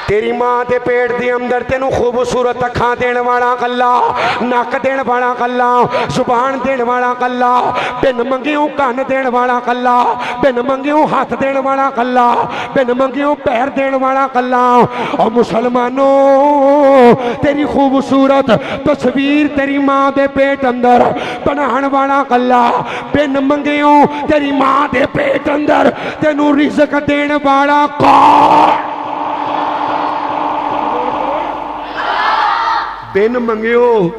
تیری ماں دے پیٹ دی اندر تینوں خوبصورت اکھاں دین والا اللہ ناک دین والا اللہ زبان دین والا اللہ بن منگیوں کان دین والا اللہ بن منگیوں ہاتھ دین والا اللہ بن منگیوں پیر دین والا اللہ اور مسلمانوں تیری خوبصورت تصویر تیری ماں دے پیٹ اندر بنان والا اللہ بن منگیوں تیری ماں دے پیٹ اندر تینوں رزق دین والا کون بین منگیو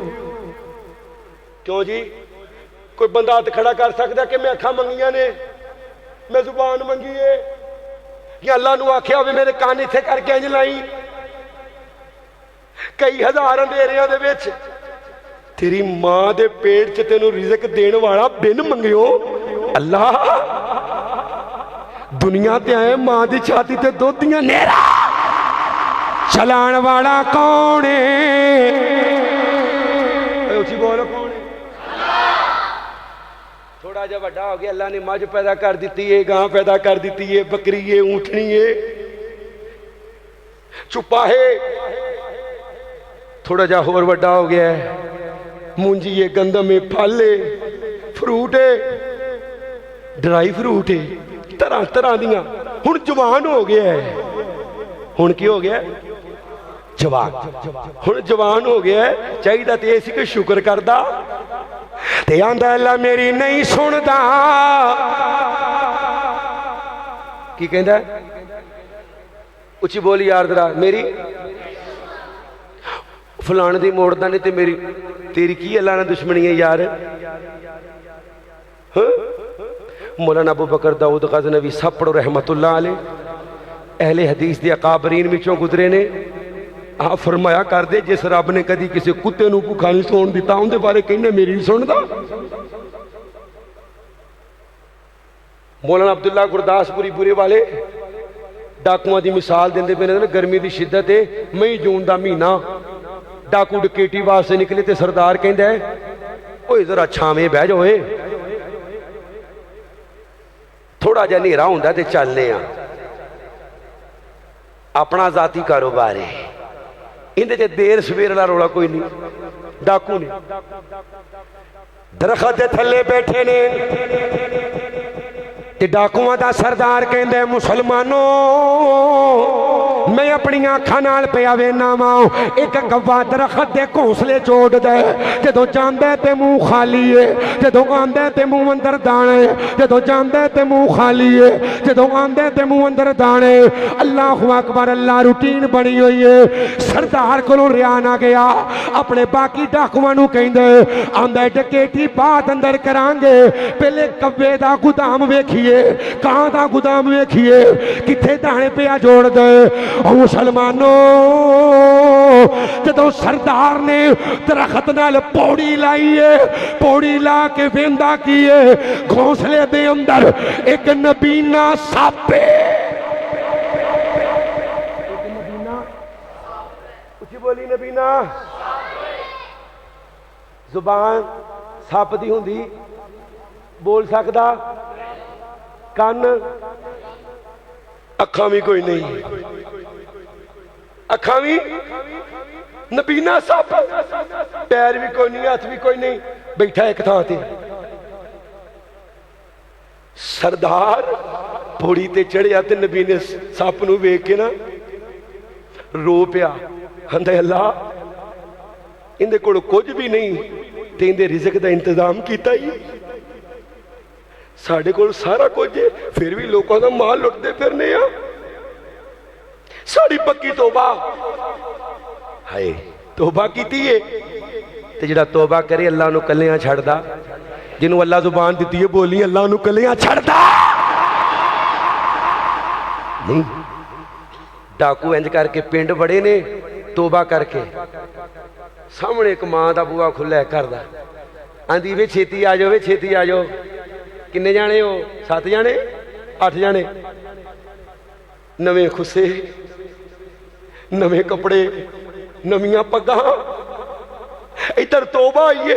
کیوں جی کوئی بندہ ہاتھ کھڑا کر سکتا کہ میں اکھاں منگیاں نے میں زبان منگی ہے یا اللہ نو آکھیا ہوئے میرے کان اتھے کر کے انج لائی کئی ہزار اندھیریاں دے وچ تیری ماں دے پیٹ چ تینوں رزق دین والا بن منگیو اللہ دنیا تے آئے ماں دی چھاتی تے دو دیاں نیرا چلان والا کون ہے اچھی بولو کون ہے تھوڑا جا بڑا ہو گیا اللہ نے مجھ پیدا کر دیتی ہے گاں پیدا کر دیتی ہے بکری ہے اونٹنی ہے چپا ہے تھوڑا جا اور بڑا ہو گیا ہے مونجی ہے گندم ہے پھل ہے فروٹ ہے ڈرائی فروٹ ہے طرح طرح دیاں ہن جوان ہو گیا ہے ہن کی ہو گیا ہے جوان ہن جوان ہو گیا ہے چاہیے تے اسی کو شکر کردا تے آندا اللہ میری نہیں سندا کی کہندا ہے اچھی بولی یار ذرا میری فلان دی موڑدا نہیں تے میری تیری کی اللہ نے دشمنی ہے یار مولانا ابو بکر داؤد غزنوی سب پڑھو رحمت اللہ علیہ اہل حدیث دی اکابرین وچوں گزرے نے آپ فرمایا کر دے جس رب نے کدی کسی کتے نو بھوکا نہیں سون دیتا ان دے بارے کہنے میری سن دا مولانا عبداللہ گرداس پوری برے والے ڈاکواں دی مثال دیندے پے نے گرمی دی شدت ہے مئی جون دا مہینہ ڈاکو ڈکیٹی واسطے نکلے تے سردار کہندا ہے اوئے ذرا چھاویں بہ جاؤ تھوڑا جا نیرا ہوندا تے چلنے ہاں اپنا ذاتی کاروبار ہے اندے جے دیر سویر والا روڑا کوئی نہیں ڈاکو نے درخت دے تھلے بیٹھے نے تے ڈاکواں دا سردار کہندے مسلمانوں میں اپنی آنکھاں نال پیا وینا واں ایک کوا درخت دے گھونسلے چوڑ دے جدوں جاندا تے منہ خالی ہے جدوں آندا تے منہ اندر دانے جدوں جاندا تے منہ خالی ہے جدوں آندا تے منہ اندر دانے اللہ اکبر اللہ روٹین بنی ہوئی ہے سردار کولوں ریا نہ گیا اپنے باقی ڈاکواں نو کہندے آندا ڈکیٹی بات اندر کران گے پہلے کوے دا گودام ویکھیے کہاں دا گودام ویکھیے کتھے دانے پیا جوڑ دے اور مسلمانوں جدوں سردار نے درخت نال پوڑی لائی ہے پوڑی لا کے ویندا کیے گھونسلے دے اندر ایک نبینا سپ اچھی بولی نبینا زبان ਸੱਪ ਦੀ ਹੁੰਦੀ ਬੋਲ ਸਕਦਾ ਕੰਨ ਅੱਖਾਂ ਵੀ ਕੋਈ ਨਹੀਂ ਅੱਖਾਂ ਵੀ ਨਬੀਨਾ ਸੱਪ ਪੈਰ ਵੀ ਕੋਈ ਨਹੀਂ ਹੱਥ ਵੀ ਕੋਈ ਨਹੀਂ ਬੈਠਾ ਇੱਕ ਥਾਂ ਤੇ ਸਰਦਾਰ ਪੌੜੀ ਤੇ ਚੜਿਆ ਤੇ ਨਬੀ ਨੇ ਸੱਪ ਨੂੰ ਵੇਖ ਕੇ ਨਾ ਰੋ ਪਿਆ ਕਹਿੰਦਾ ਅੱਲਾ ਇਹਦੇ ਕੋਲ ਕੁਝ ਵੀ ਨਹੀਂ ਤੇ ਇਹਦੇ ਰਿਜ਼ਕ ਦਾ ਇੰਤਜ਼ਾਮ ਕੀਤਾ ਹੀ ਸਾਡੇ ਕੋਲ ਸਾਰਾ ਕੁਝ ਹੈ ਫਿਰ ਵੀ ਲੋਕਾਂ ਦਾ ਮਾਲ ਲੁੱਟਦੇ ਫਿਰਨੇ ਆ ਸਾਡੀ ਪੱਕੀ ਤੋਬਾ ਹਾਏ ਤੋਬਾ ਕੀਤੀ ਏ ਤੇ ਜਿਹੜਾ ਤੋਬਾ ਕਰੇ ਅੱਲਾ ਨੂੰ ਕੱਲਿਆਂ ਛੱਡਦਾ ਜਿਹਨੂੰ ਅੱਲਾ ਜ਼ੁਬਾਨ ਦਿੱਤੀ ਹੈ ਬੋਲੀ ਅੱਲਾ ਉਹਨੂੰ ਕੱਲਿਆਂ ਛੱਡਦਾ ਨਹੀਂ ਡਾਕੂ ਇੰਜ ਕਰਕੇ ਪਿੰਡ ਬੜੇ ਨੇ ਤੋਬਾ ਕਰਕੇ ਸਾਹਮਣੇ ਇੱਕ ਮਾਂ ਦਾ ਬੂਹਾ ਖੁੱਲਾ ਘਰ ਦਾ ਆਂਦੀ ਵੇ ਛੇਤੀ ਆ ਜਾਓ ਵੇ ਛੇਤੀ ਆ ਜਾਓ ਕਿੰਨੇ ਜਾਣੇ ਹੋ 7 ਜਾਣੇ 8 ਜਾਣੇ ਨਵੇਂ ਖੁੱਸੇ ਨਵੇਂ ਕੱਪੜੇ ਨਵੀਆਂ ਪੱਗਾਂ ਇੱਧਰ ਤੋਬਾ ਆਈਏ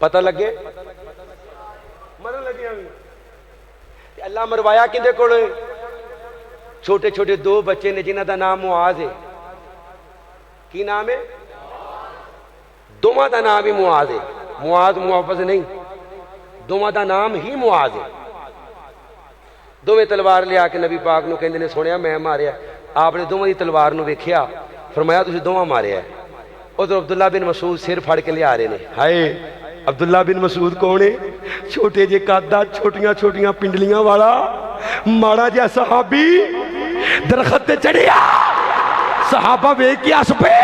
پتہ لگے مرن لگے اللہ مروایا کندے کول چھوٹے چھوٹے دو بچے نے جنہاں دا نام معاذ ہے کی نام ہے دوواں دا نام ہی معاذ ہے معاذ محفظ نہیں دوواں دا نام ہی معاذ ہے دوویں تلوار لیا کے نبی پاک نو کہندے نے سنیا میں ماریا آپ نے دوواں دی تلوار نو ویکھیا فرمایا تسی دوواں ماریا ہے ادھر عبداللہ بن مسعود سر پھڑ کے لے آ رہے نے ہائے عبداللہ بن مسعود کون ہے چھوٹے جے قدہ چھوٹیاں چھوٹیاں پنڈلیاں والا ماڑا جا صحابی درخت تے چڑھیا صحابہ ویکھ کے ہس پے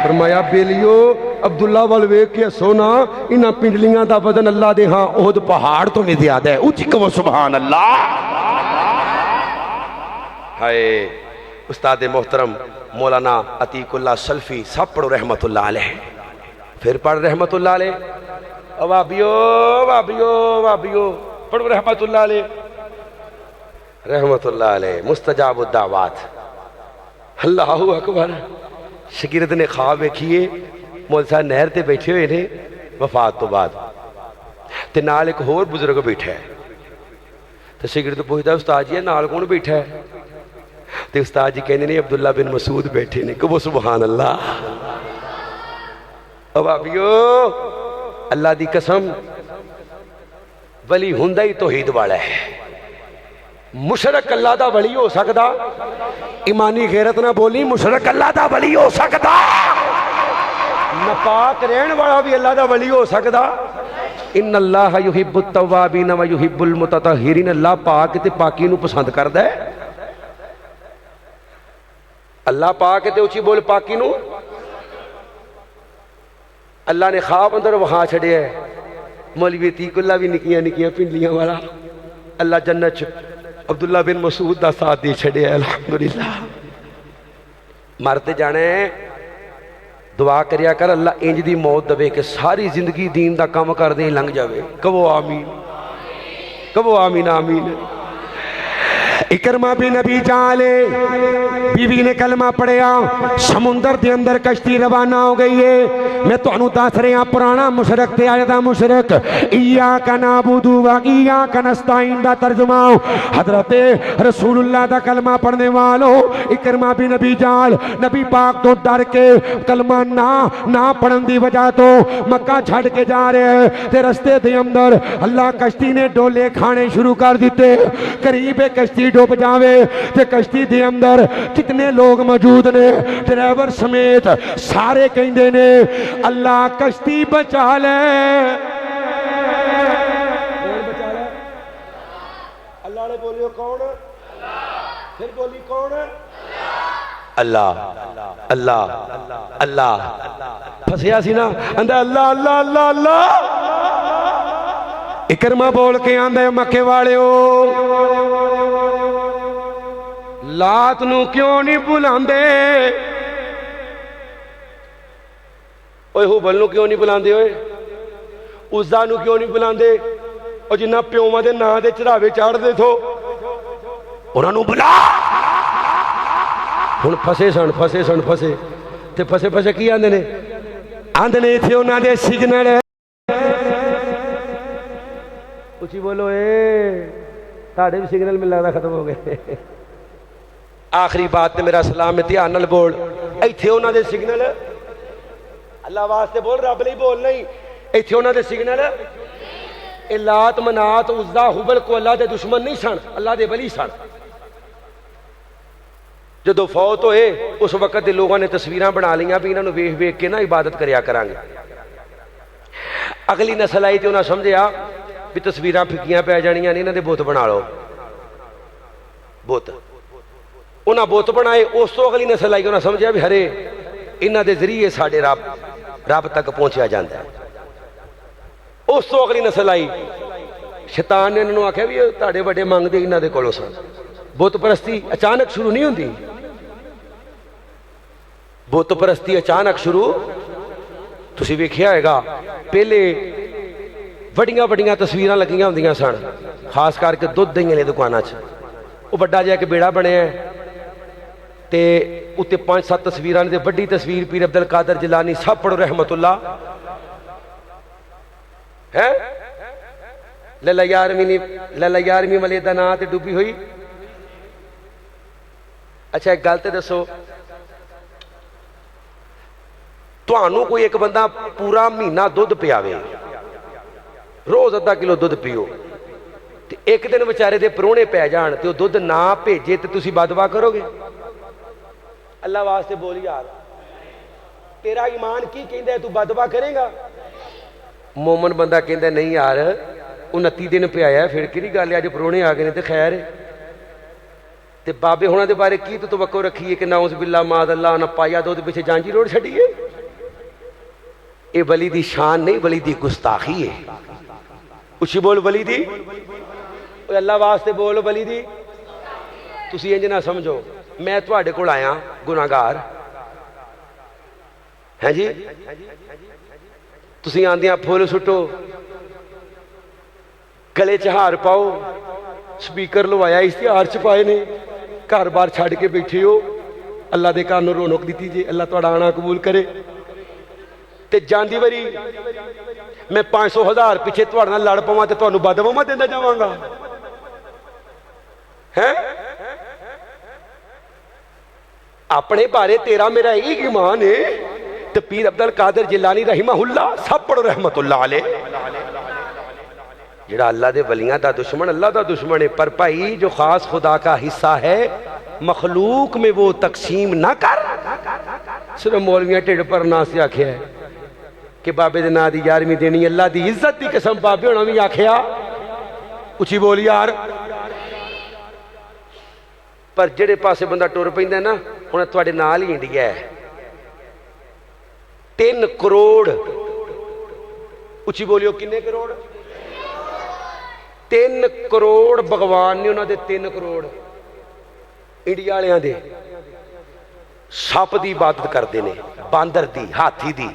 فرمایا بیلیو عبداللہ وال ویکھ کے سونا انہاں پنڈلیاں دا وزن اللہ دے ہاں احد پہاڑ تو بھی زیادہ ہے اونچی کہو سبحان اللہ ہائے استاد محترم مولانا عتیق اللہ سلفی سب پڑھو رحمت اللہ علیہ پھر پڑھ رحمت اللہ علیہ وابیو وابیو وابیو پڑھو رحمت اللہ علیہ رحمت اللہ علیہ مستجاب الدعوات اللہ اکبر شگرد نے خواب ویکھیے مول صاحب نہر تے بیٹھے ہوئے نے وفات تو بعد تے نال ایک ہور بزرگ بیٹھا ہے تے شگرد پوچھتا استاد جی نال کون بیٹھا ہے تے استاد جی کہنے نے عبداللہ بن مسعود بیٹھے نے کہ وہ سبحان اللہ اب آبیو اللہ دی قسم ولی ہندہ ہی توحید والا ہے مشرک اللہ دا ولی ہو سکتا ایمانی غیرت نہ بولی مشرک اللہ دا ولی ہو سکتا نپاک رہن والا بھی اللہ دا ولی ہو سکتا ان اللہ یحب التوابین و یحب المتطہرین اللہ پاک تے پاکی نو پسند کردا ہے اللہ پاک تے اچھی بول پاکی نو اللہ نے خواب اندر وہاں چھڑے ہے مولوی عتیق اللہ بھی نکیاں نکیاں پنڈلیاں والا اللہ جنت عبداللہ بن مسعود دا ساتھ دی چھڑے ہے الحمدللہ مرتے جانے ہیں دعا کریا کر اللہ انج دی موت دے کہ ساری زندگی دین دا کام کر دیں لنگ جاوے کہو آمین کہو آمین آمین اکرمہ بھی نبی چالے بیوی نے کلمہ پڑھیا سمندر دے اندر کشتی روانہ ہو گئی ہے میں تو انہوں دس رہے ہیں پرانا مشرک تے آیدہ مشرک ایاک نعبد و ایاک نستعین دا ترجمہ حضرت رسول اللہ دا کلمہ پڑھنے والو اکرمہ بھی نبی جال نبی پاک تو ڈر کے کلمہ نہ پڑھن دی وجہ تو مکہ چھڑ کے جا رہے ہیں تے رستے دے اندر اللہ کشتی نے ڈولے کھانے شروع کر دیتے قریب کشتی ڈوب جاوے تے کشتی دے اندر کتنے لوگ موجود نے ڈرائیور سمیت سارے کہندے نے اللہ کشتی بچا لے اللہ نے بولیو کون پھر بولی کون اللہ اللہ اللہ پھسیا سی نا اندر اللہ اللہ اللہ اللہ اکرمہ بول کے آندے مکے والے ہو لات نو کیوں نہیں بلاندے اوہ حبل نو کیوں نہیں بلاندے ہوئے عزا نو کیوں نہیں بلاندے اور جنہ پیوما دے نا دے چڑھاوے چاڑ دے تھو انہاں نو بلا ہن پھسے سن پھسے سن پھسے تے پھسے پھسے کی آندے نے تھے انہاں دے سگنل اچھی بولو تاڑے بھی سگنل میں لگتا ختم ہو گئے آخری بات تے میرا سلام میں دھیان نال بول ایتھے انہاں دے سگنل اللہ واسطے بول رب نہیں بول نہیں ایتھے انہاں دے سگنل لات منات عزا حبل کو اللہ دے دشمن نہیں سن اللہ دے ولی سن جدو فوت ہوئے اس وقت دے لوگوں نے تصویراں بنا لیاں بھی انہاں نو ویکھ ویکھ کے نا عبادت کریا کرانگے اگلی نسل آئی تے انہاں سمجھیا بھی تصویراں پھکیاں پہ جانیاں نہیں انہاں دے بت بنا لو بت انہاں بت بنائے اس تو اگلی نسل آئی انہاں سمجھیا بھی ہرے انہاں دے ذریعے ساڈے رب تک پہنچیا جاندا ہے اس تو اگلی نسل آئی شیطان نے انہوں آکھیا بھی تاڑے بڑے مانگ دے انہاں دے کولوں سن بت پرستی اچانک شروع نہیں ہوندی بت پرستی اچانک شروع تسی ویکھیا ہوئے گا پہلے وڈیاں وڈیاں تصویراں لگیاں ہوندیاں سن خاص کر کے دودھ دہیاں والی دکاناں چ وہ بڑا جا کے بیڑا بنیا ہے تے اتے 5-7 تصویراں تے وڈی تصویر پیر عبد القادر جیلانی سب پڑھو رحمت اللہ ہے للا یارمی والے دا نام تے ڈوبی ہوئی. اچھا ایک گل تے دسو, تھانوں کوئی ایک بندہ پورا مہینہ دودھ پیاوے, روز ادھا کلو دودھ پیو, تے ایک دن بیچارے دے پرونے پی جان تے وہ دودھ نہ بھیجے تے تسی بدوا کرو گے؟ اللہ واسطے بول یار, تیرا ایمان کی کہندا ہے, تو بدوا کرے گا؟ مومن بندہ کہندا نہیں یار 29 دن پہ آیا, پھر کہڑی گل ہے, اج پرونے آ گئے تے خیر ہے. تے بابے ہونا دے بارے کی تو توقع رکھی ہے کہ نعوذ باللہ معاذ اللہ نہ پایا دودھ پیچھے جانجی روڑ چھڈیے؟ اے ولی دی شان نہیں, ولی دی گستاخی ہے. اچھی بول ولی دی, اللہ واسطے بول ولی دی. تسی انج نہ سمجھو میں تواڈے کول آیا گناہگار ہیں جی, تسی آندیاں پھول سٹو, گلے چ ہار پاؤ, سپیکر لوایا اشتہار چھپائے نے, گھر بار چھڈ کے بیٹھے ہو, اللہ دے کان نوں رونق دتی جے, اللہ تہاڈا آنا قبول کرے. تے جاندی واری میں 500,000 پیچھے تہاڈے نال لڑ پواں تے تہانوں بدوا دیندا جاواں گا ہیں؟ اپنے بارے تیرا میرا ایک ایمان ہے. تے پیر عبد القادر جیلانی رحمہ اللہ, سب پڑھو رحمت اللہ علیہ, جڑا اللہ دے ولیاں دا دشمن اللہ دا دشمن ہے, پر بھائی جو خاص خدا کا حصہ ہے مخلوق میں وہ تقسیم نہ کر. صرف مولویاں ٹھڈ پر نہ سے آکھیا ہے کہ بابے دے نا دی 11ویں دینی, اللہ دی عزت دی قسم بابے ہونا بھی آکھیا. اچھی بول یار. پر جڑے پاسے بندہ ٹر پیندا ہے نا, ہن تواڈے نال ہی انڈیا ہے 3 کروڑ. اچھی بولیو کنے کروڑ؟ 3 کروڑ بھگوان نے انہوں دے 3 کروڑ انڈیا والوں دے سپ دی عبادت کرتے ہیں, باندر دی, ہاتھی دی,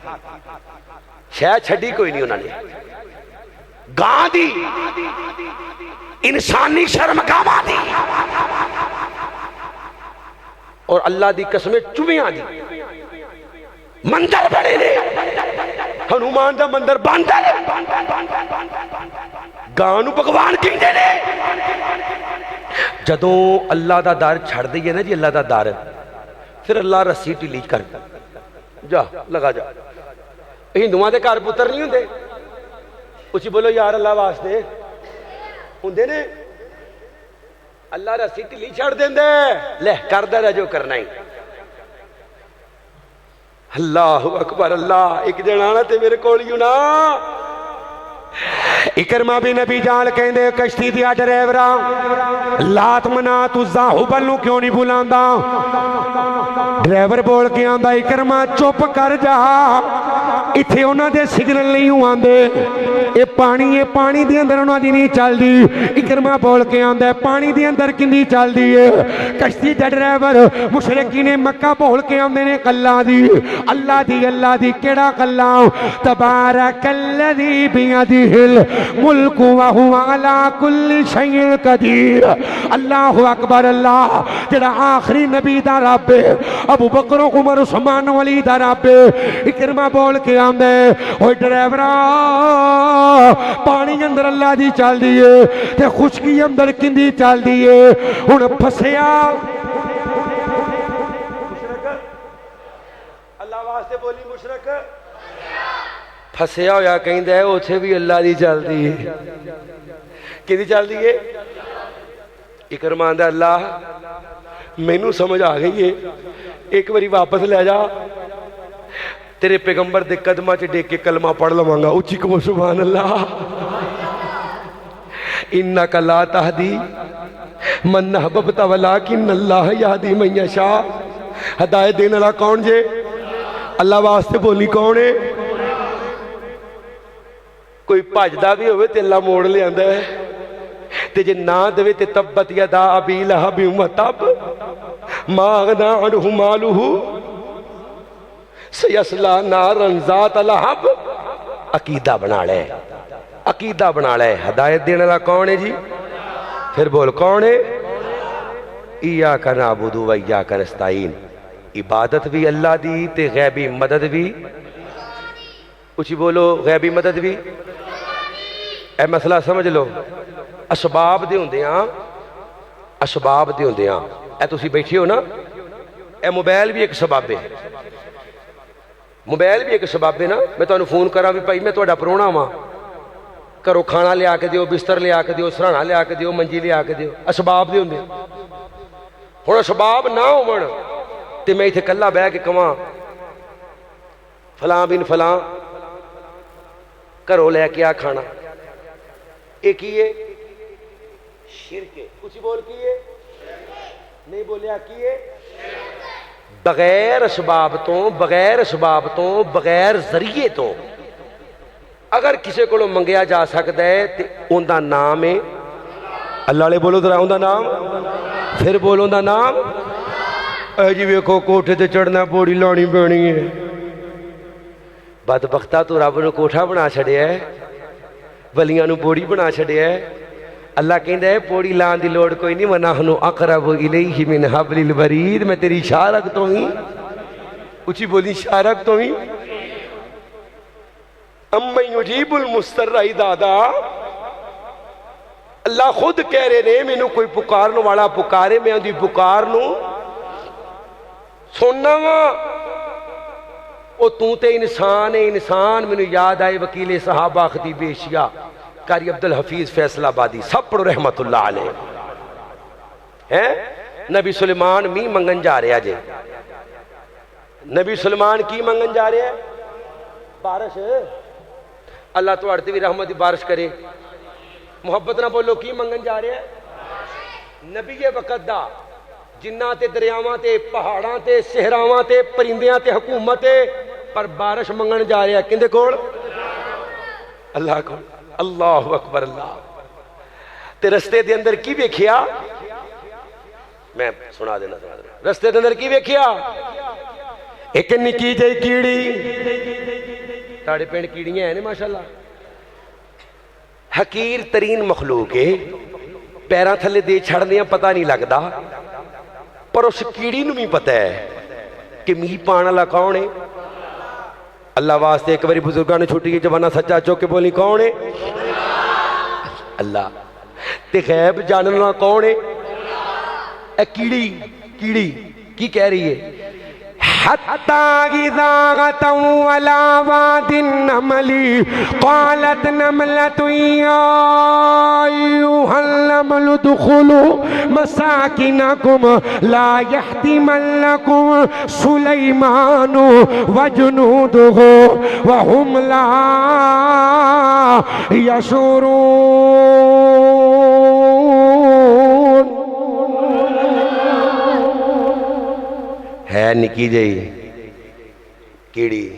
شہ چھڈی کوئی نہیں انہوں نے, گاں دی, انسانی شرمگاواں دی, اور اللہ دی قسمیں چوہیاں دی. مندر بڑے نے, ہنومان دا مندر باندر, گاں نوں بھگوان کہندے نے. جدوں اللہ دا در چھڑ دئیے نا جی, اللہ دا در, پھر اللہ رسی ٹلی کر جا لگا جا. ہندوؤں دے گھر پتر نہیں ہوندے, اچھی بولو یار اللہ واسطے ہوندے نے. اللہ رسی ٹلی چھڑ دیندے, لے کردا رہ جو کرنا ہی. اللہ اکبر اللہ. ایک دن آنا تے میرے کول یوں نا, اکرمہ بھی نبی جان کہندے کشتی دیا ڈرائیورا, لات منات عزا حبل نوں کیوں نہیں بلاندا؟ ڈرائیور بول کے آندا اکرمہ چپ کر جا, ایتھے انہاں دے سگنل نہیں ہوں آندے, اے پانی دے اندر انہاں دی نہیں چل دی. اکرمہ بول کے آندا پانی دے اندر کندی چل دی ہے؟ کشتی دا ڈرائیور مشرکین مکہ بول کے آندے نے کلا دی, اللہ دی کیڑا کلا؟ تبارک الذی بیدہ الملک وہو علی کل شیء قدیر. اللہ اکبر اللہ. جڑا آخری نبی دا رب ہے, ابو بکر عمر عثمان علی دا رب ہے. اکرمہ بول کے آندے اوے ڈرائیورا پانی اندر اللہ دی چل دی ہے تے خشکی اندر کندی چل دی ہے؟ ہن پھسیا. اللہ واسطے بولی مشرک پھسیا ہویا کہندا ہے اوتھے بھی اللہ دی چلدی ہے. کدی چلدی ہے؟ اکرمہ آندا اللہ مینوں سمجھ آ گئی ہے, ایک باری واپس لے جا, تیرے پیغمبر دے قدمہ چ ڈیک کے کلمہ پڑھ لواں گا. اچھی کہو سبحان اللہ. انک لا تہدی من احببت ولکن اللہ یہدی من یشاء. ہدایت دینے والا کون جے؟ اللہ واسطے بولی کون ہے؟ کوئی بھجدا بھی ہوئے تے اللہ موڑ لے آندا ہے, تے جے نہ دے تے تبت یدا ابی لہب وتب ما اغنی عنہ مالہ سیصلی نارا ذات لہب. عقیدہ بنا لے, عقیدہ بنا لے. ہدایت دینے والا کون ہے جی؟ پھر بول کون ہے؟ ایاک نعبد و ایاک نستعین. عبادت بھی اللہ دی تے غیبی مدد بھی. کچھ بولو غیبی مدد بھی. اے مسئلہ سمجھ لو اسباب دے ہوندے ہاں اسباب دے ہوندے ہاں اے تسی بیٹھے ہو نا اے موبائل بھی ایک سبب ہے موبائل بھی ایک سبب ہے نا میں تانوں فون کراں بھی بھائی میں تہاڈا پرونا واں گھروں کھانا لیا کے دیو بستر لیا کے دیو سرہانا لیا کے دیو منجی لیا کے دیو اسباب دے ہوندے ہن اسباب نہ ہون تے میں ایتھے کلا بیٹھ کے کہاں فلاں بن فلاں گھروں لے کے آ کھانا یہ کی ہے شرک ہے کچھ بول کی ہے نہیں بولیا کی ہے بغیر اسباب تو بغیر ذریعے تو اگر کسی کو منگیا جا سکتا ہے تو ان کا نام ہے اللہ والے بولو ذرا ان کا نام پھر بولو ان کا نام اے جی ویکھو کوٹھے تے چڑھنا پوڑی لانی پینی ہے بدبختہ تو رب نے کوٹھا بنا چھڑیا ہے ولیاں نو پوڑی بنا چھڑیا ہے اللہ کہندا ہے پوڑی لان دی لوڑ کوئی نہیں ونحن اقرب الیہ من حبل الورید میں تیری شاہ رکھتا ہوں اچھی بولی شاہ رکھتا ہوں امن یجیب المضطر اذا دعا اللہ خود کہہ رہے نے مینوں کوئی پکارن والا پکارے میں اندی پکار نو سننا وا او تو تے انسان ہے انسان مینوں یاد آئے وکیل صحابہ خطیب ایشیا قاری عبدالحفیظ فیصل آبادی سب پڑھو رحمت اللہ علیہ ہیں نبی سلیمان می منگن جا رہے جے نبی سلیمان کی منگن جا رہے ہیں بارش اللہ تو اڑتے بھی رحمت دی بارش کرے محبت نہ بولو کی منگن جا رہے ہیں نبی وقت دا جنہ تے دریاواں تے پہاڑاں تے صحراواں تے پرندیاں تے حکومت پر بارش منگن جا رہے ہیں کندے کول اللہ کول اللہ اکبر اللہ تے رستے دے اندر کی ویکھیا میں سنا دینا رستے دے اندر کی ویکھیا ایک نکی جئی کیڑی تاڑے پینڈ کیڑیاں ہیں نا ماشاءاللہ حقیر ترین مخلوق ہے پیراں تھلے دے چھڑنے پتہ نہیں لگدا پر اس کیڑی نو بھی پتہ ہے کہ می پان والا کون ہے اللہ واسطے ایک باری بزرگاں نے چھوٹی جوانہ سچا چوک کے بولی کون ہے اللہ تے غیب جاننے والا کون ہے اے کیڑی کی کہہ رہی ہے حتی اذا غتوا علی واد النمل قالت نملۃ یا ایھا النمل ادخلوا مساکنکم لا یحطمنکم سلیمان وجنودہ وهم لا یشعرون ہے نکی جئی کیڑی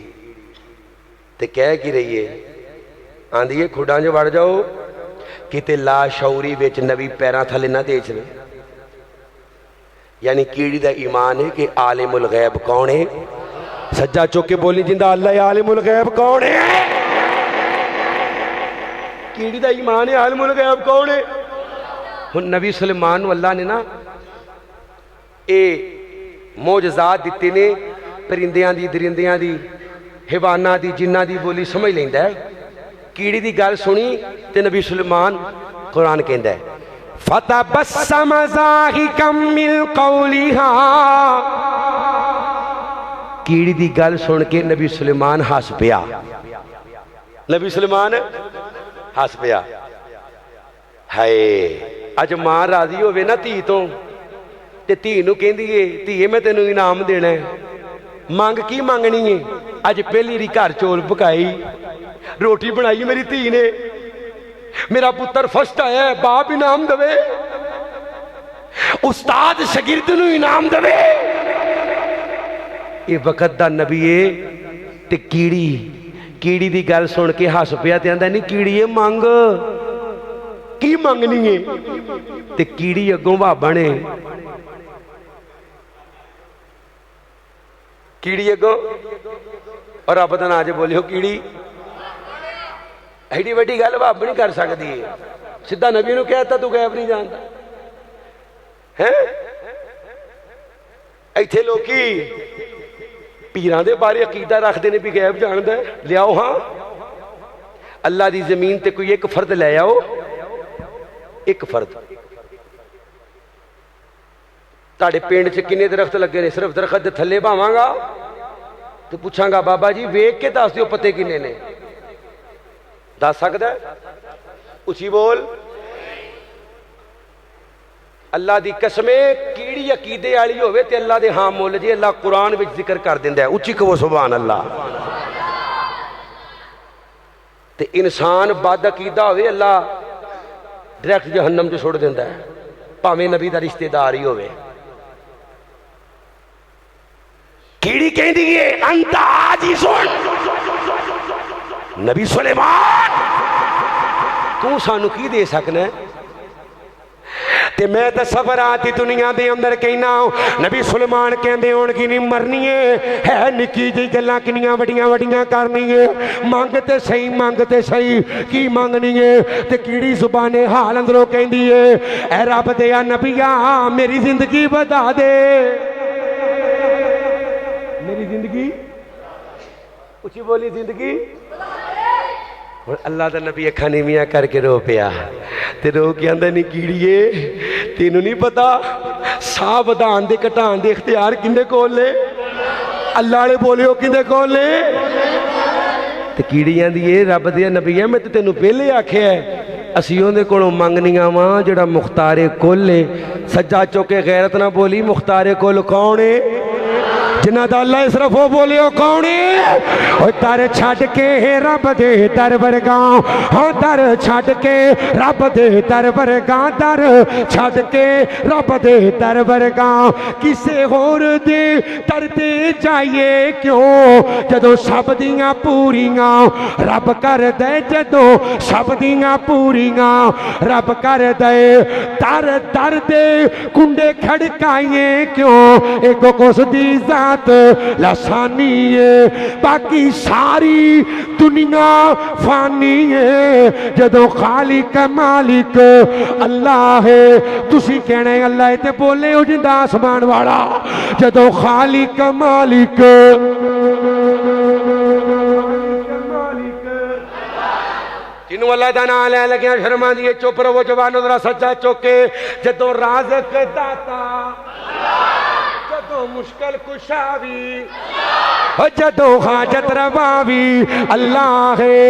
تے کہہ کی رہی ہے آندھی ہے کھڑاں جو وڑ جاؤ کتے لا شعوری ویچ نبی پیران تھلے نہ دے چھوے یعنی کیڑی دا ایمان ہے کہ عالم الغیب کون ہے سجا چوکے بولی جندہ اللہ عالم الغیب کون ہے کیڑی دا ایمان ہے عالم الغیب کون ہے نبی سلیمان اللہ نے نا اے موجزات دیتے نے پرندیاں دی درندیاں دی حیوانہ دی جنہ دی بولی سمجھ لیندہ ہے کیڑی دی گال سنی تے نبی سلیمان قرآن کہندہ ہے فَتَبَسَّمَ ضَاحِكًا مِّن قَوْلِهَا کیڑی دی گال سن کے نبی سلیمان ہس پیا نبی سلیمان ہس پیا ہائے اج ماں راضی ہوئے نا تھی تو تے تھی نو کہن دیئے تھی میں تینوں انعام دینا ہے مانگ کی مانگنی ہے اج پہلی ری گھر چول پکائی روٹی بنائی میری تھی نے میرا پتر فرسٹ آیا ہے باپ انعام دوے استاد شاگرد نو انعام دوے یہ وقت دا نبی ہے تے کیڑی دی گل سن کے ہس پیا تے آندا نہیں کیڑی ہے مانگ کی مانگنی ہے تے کیڑی اگوں بابا نے کیڑی اگوں اور رب دا نام بولیو کیڑی ایڈی وڈی گل باب نہیں کر سکتی ہے سیدھا نبی نو کہتا تو غیب نہیں جانتا ہیں ایتھے لوکی پیران دے بارے عقیدہ رکھ دینے بھی غیب جانتا ہے لیاؤ ہاں اللہ دی زمین تے کوئی ایک فرد لے آؤ، ایک فرد تاڑے پینڈ سے کنے درخت لگے نے، صرف درخت دے تھلے باواں گا تو پوچھاں گا بابا جی ویک کے دس دیو پتے کنے نے، دس سکتا ہے؟ اچھی بول۔ اللہ دی قسمیں کیڑی عقیدے والی ہوئے تے اللہ دے ہاں مول جی اللہ قرآن وچ ذکر کر دیندا ہے، اچھی کہو سبحان اللہ۔ تے انسان بد عقیدہ ہوئے اللہ ڈائریکٹ جہنم جو چھوڑ دیندا ہے، پاویں نبی دا رشتہ دار ہی ہوئے۔ کیڑی کہندی ہے انت عاجز نبی سلیمان تو سانو کی دے سکنا ہے؟ تے میں تے سفر آتی دنیا دے اندر کہنا نبی سلیمان کہندے ہون کی نہیں مرنی ہے نکی جی گلاں کنیاں وڈیاں وڈیاں کرنی ہے، مانگتے صحیح کی مانگنی ہے؟ تے کیڑی زبان حال اندروں کہندی ہے اے رب دیا نبیا میری زندگی بتا دے، میری زندگی اچھی بولی زندگی۔ اور اللہ دا نبی اکھاں نیویاں کر کے رو پیا تے رو کے آندا نہیں کیڑیے تینوں نہیں پتا ساہ ودان دے کٹان دے اختیار کندے کول لے؟ اللہ نے بولے ہو کندے کول لے؟ تے کیڑیاں دی رب دے نبی ہے میں تے تینوں پہلے آکھیا ہے اسیوں دے کولوں منگنیاں واں جڑا مختار کل لے۔ سجا چوکے غیرت نہ بولی مختار کل کون ہے؟ جنہ دا اللہ صرف وہ بولے ہو کون ہے؟ او در چھڑ کے رب دے در ورگاں، ہاں در چھڑ کے رب دے در ورگاں، در چھڑ کے رب دے در ورگاں، کسے ہور دے در تے جائیے کیوں؟ جدو سب دیاں پوریاں رب کر دے، جدو سب دیاں پوریاں رب کر دے، در در دے کنڈے کھڑکائیے کیوں؟ ایک کس دی ذات لسانی ہے باقی ساری دنیا فانی ہے، جدو خالق مالک اللہ ہے تسی کہنے اللہ تے بولے ہو جندہ آسمان والا، جدو خالق مالک جنہوں اللہ دا نام لے لگیاں شرما دیئے چپ رہو جوانو ذرا سچا چوکے، جدو رازق داتا جدو مشکل کشاوی جدو حاجت رواوی اللہ ہے،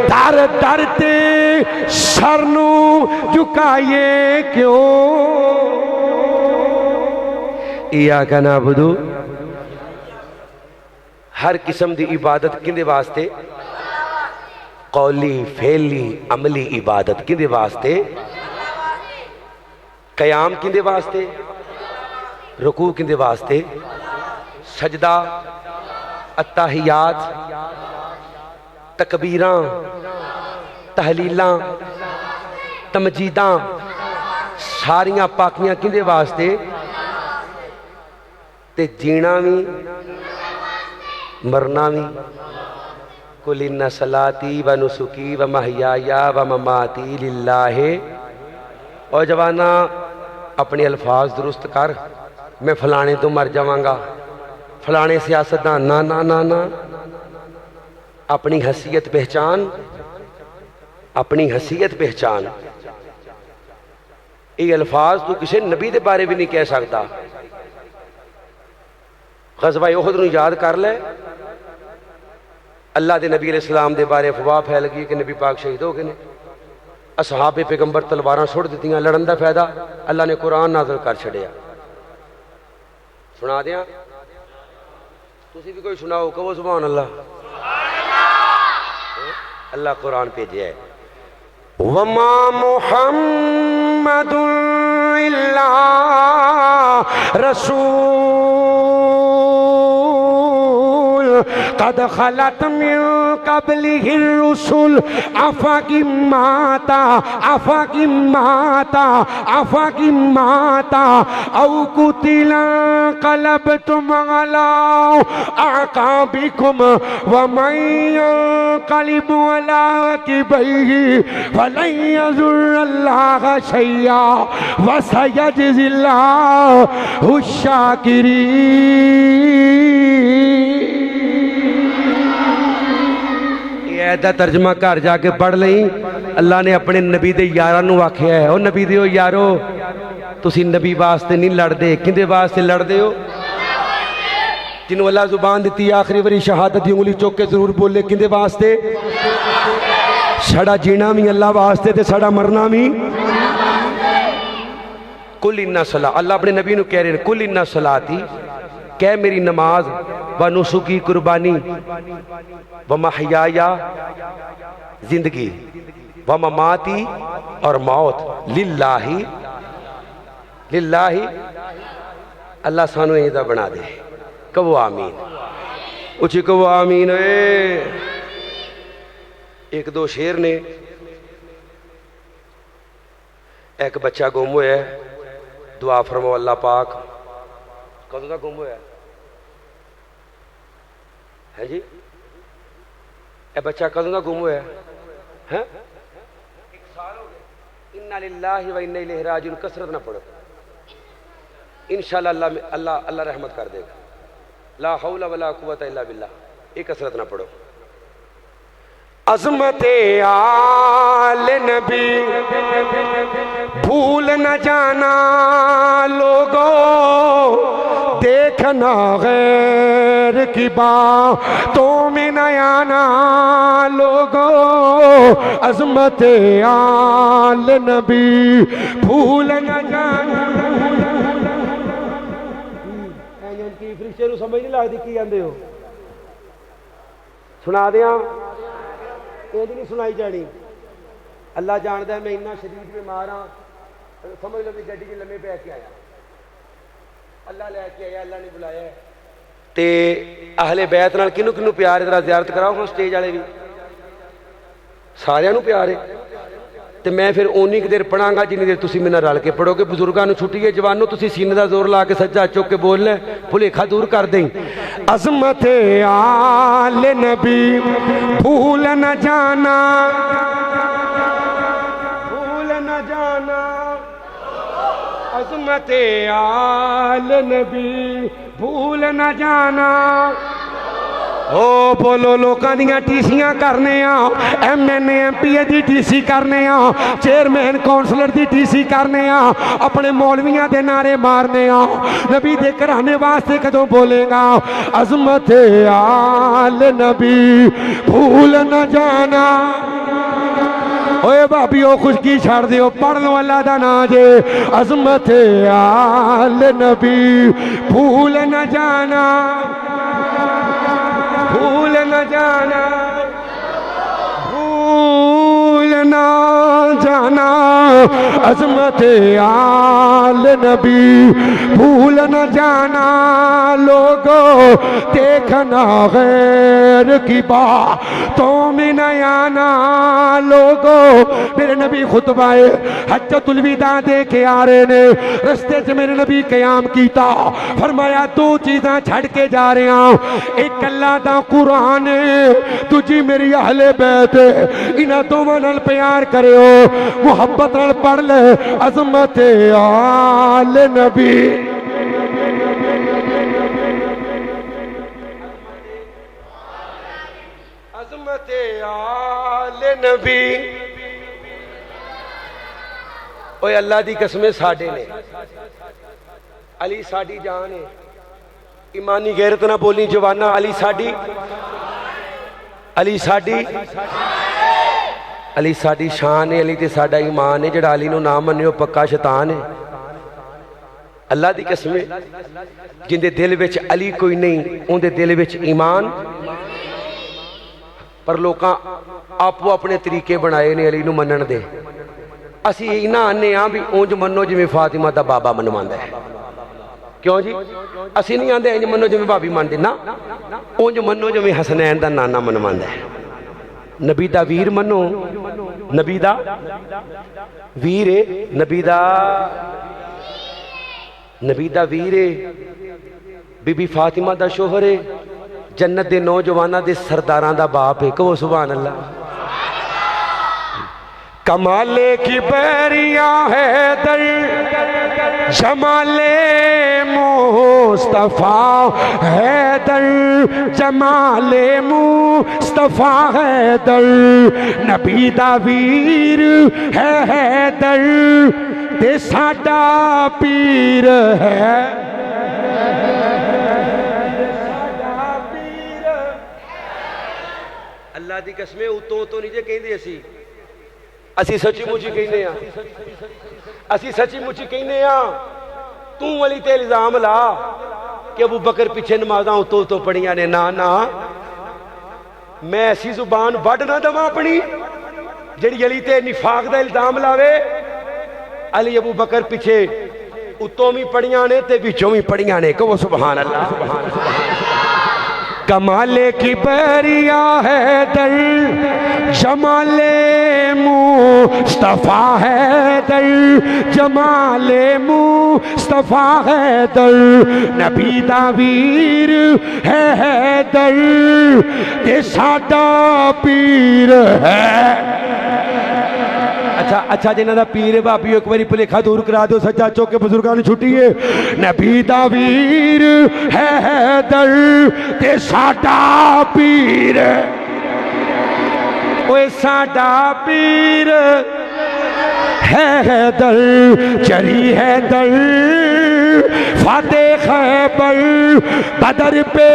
در در تے سرنو جھکائیے کیوں؟ ایاک نعبدو ہر قسم دی عبادت کندے واسطے؟ قولی فعلی عملی عبادت کندے واسطے؟ قیام کندے واسطے؟ رکوع کندے واسطے؟ سجدہ التحیات تکبیراں تحلیلاں تمجیداں ساریاں پاکیاں کندے واسطے؟ تے جینا بھی مرنا بھی قل ان صلاتی و نسکی و محیایا و مماتی للہ۔ اور جوانا اپنے الفاظ درست کر، میں فلانے تو مر جاواں گا، فلانے سیاستدان نا نا نا نا، اپنی حیثیت پہچان، اپنی حیثیت پہچان۔ یہ الفاظ تو کسی نبی دے بارے بھی نہیں کہہ سکتا۔ غزوہ احد نو یاد کر لے، اللہ دے نبی علیہ السلام دے بارے افواہ پھیل گئی کہ نبی پاک شہید ہو گئے نے، اصحاب پیغمبر تلواراں چھوڑ دیتیاں، لڑن دا فائدہ اللہ نے قرآن نازل کر چھڑیا۔ سنا دیاں تسی بھی کوئی سناؤ، کہو سبحان اللہ۔ اللہ قرآن بھیجیا ہے وما محمد الا رسول قد خلت من قبله الرسل افاکم ماتا او قتلا انقلبتم على اعقابكم ومن ينقلب على عقبيه فلن يضر الله شيئا وسيجزي الله الشاكرين۔ آیت دا ترجمہ گھر جا کے پڑھ لیں اللہ نے اپنے نبی دے یاراں نو آکھیا ہے او نبی دیو یارو تسی نبی واسطے نہیں لڑدے کیندے واسطے لڑدے ہو جنہوں اللہ زبان دیتی آخری وری شہادت دی انگلی چوک کے ضرور بولے کیندے واسطے ساڑا جینا بھی اللہ واسطے تے ساڑا مرنا بھی کل انہ صلاة اللہ اپنے نبی نو کہہ رہے ہیں کل انہ صلاتی کہ میری نماز و نسکی قربانی و محیایا زندگی و مماتی اور موت للہ اللہ سانو ایدہ بنا دے کہو آمین اچھی کہو آمین ایک دو شیر نے ایک بچہ گم ہوئے ہے دعا فرمو اللہ پاک کدوں دا گم ہویا ہے جی اے بچہ کدوں دا گم ہویا ہے ایک سال ہو گئے انا للہ و انا الیہ راجعون کثرت نہ پڑھو انشاءاللہ اللہ رحمت کر دے گا لا حول ولا قوت الا باللہ ایک کثرت نہ پڑھو عظمت آل نبی بھول نہ جانا لوگوں دیکھنا غیر کی باتوں میں نہ آنا لوگوں عظمت آل نبی بھول نہ جانا فرشتے نو سمجھ نہیں لگدی کی آندے ہو سنا دیاں یہ نہیں سنائی جانی اللہ جاندا ہے میں اتنا شدید بیمار ہاں سمجھ لو کہ گڈی چ لمے پے کے آیا اللہ لے کے آیا اللہ نے بلایا ہے تے اہل بیت نال کنوں کنوں پیار ہے ذرا زیارت کراؤ ہن سٹیج والے بھی سارے نو پیار ہے تے میں پھر اونی کی دیر پڑھاں گا جنی دیر تسی میرے رل کے پڑھو گے بزرگاں نو چھٹی ہے جوانو تسی سینے دا زور لا کے سجا چوک کے بول لیں بھلیکھا دور کر دیں عظمت آل نبی بھول نہ جانا بھول نہ جانا عظمت آل نبی بھول نہ جانا او بولو لوکاں دیاں ٹیسیاں کرنے M N A M P A دی ٹی سی کرنے چیئرمین کونسلر دی ٹی سی کرنے اپنے مولویاں دے نعرے مارنے نبی دے کرانے واسطے کدوں بولے گا عظمت آل نبی بھول نہ جانا اوے بابیو خوشکی چھاڑ دیو پڑھ لو اللہ دا نا جے عظمت آل نبی بھول نہ جانا بھول نہ جانا بھول نہ جانا عظمت آل نبی بھول نہ جانا لوگوں دیکھنا غیر کی باتوں میں نہ آنا لوگوں میرے نبی خطبہ حجت الوداع دے کے آ رہے نے رستے سے میرے نبی قیام کیتا فرمایا دو چیزاں چھڑ کے جا رہے ہیں ایک اللہ دا قرآن تجھی میری اہل بیت انہاں دونوں نال پیار کرے ہو محبت نال پڑھ لے عظمت آل نبی عظمت آل نبی اوے اللہ دی قسمیں ساڈے نے علی ساڈی جان ہے ایمانی غیرت نہ بولنی جوانا علی ساڈی شان ہے علی تے ساڈا ایمان ہے جڑا علی نو نہ مننے پکا شیطان ہے اللہ دی قسم جن دے دل وچ علی کوئی نہیں اون دے دل وچ ایمان پر لوکاں آپو اپنے طریقے بنائے نے علی نو منن دے اسی اینا آنے بھی اونج منو جی میں فاطمہ دا بابا منواندا ہے کیوں جی اسی نہیں آندے انج منو جو میں بابی مان دے نا اونج منو جو میں حسنین دا نانا منواندا ہے نبی دا ویر منو نبی دا ویر نبی دا ویر بی بی فاطمہ دا شوہر جنت دے نوجوانہ دے سرداراں دا باپ ہے کہو سبحان اللہ کمالے کی بیریاں ہے در جمال مصطفیٰ ہے در جمال مصطفیٰ ہے در نبی دا ویر ہے در تے ساڈا پیر ہے اللہ دی قسمیں اتوں نہیں جے کہیں دے اسی سچی مچی کہنے ہاں اسی سچی مچی کہنے ہاں تو علی تے الزام لا کہ ابو بکر پیچھے نمازاں اتوں پڑھیاں نے نا میں ایسی زبان بڑھ نہ دواں اپنی جڑی علی تے نفاق دا الزام لاوے علی ابو بکر پیچھے اتوں بھی پڑھیاں نے تے وچوں بھی پڑھیاں نے کہو سبحان اللہ سبحان اللہ کمالے کی بیریاں ہے در جمال مصطفیٰ ہے در جمال مصطفیٰ ہے در نبی دا ویر ہے در تے ساڈا پیر ہے اچھا جنہ دا پیر بابی ایک باری پلیکھا دور کرا دو سجا چوکے بزرگان چھٹیے نبی دا ویر ہے در تے ساڈا پیر اوے ساڈا پیر ہے در چری ہے در فاتح خیبر بدر پہ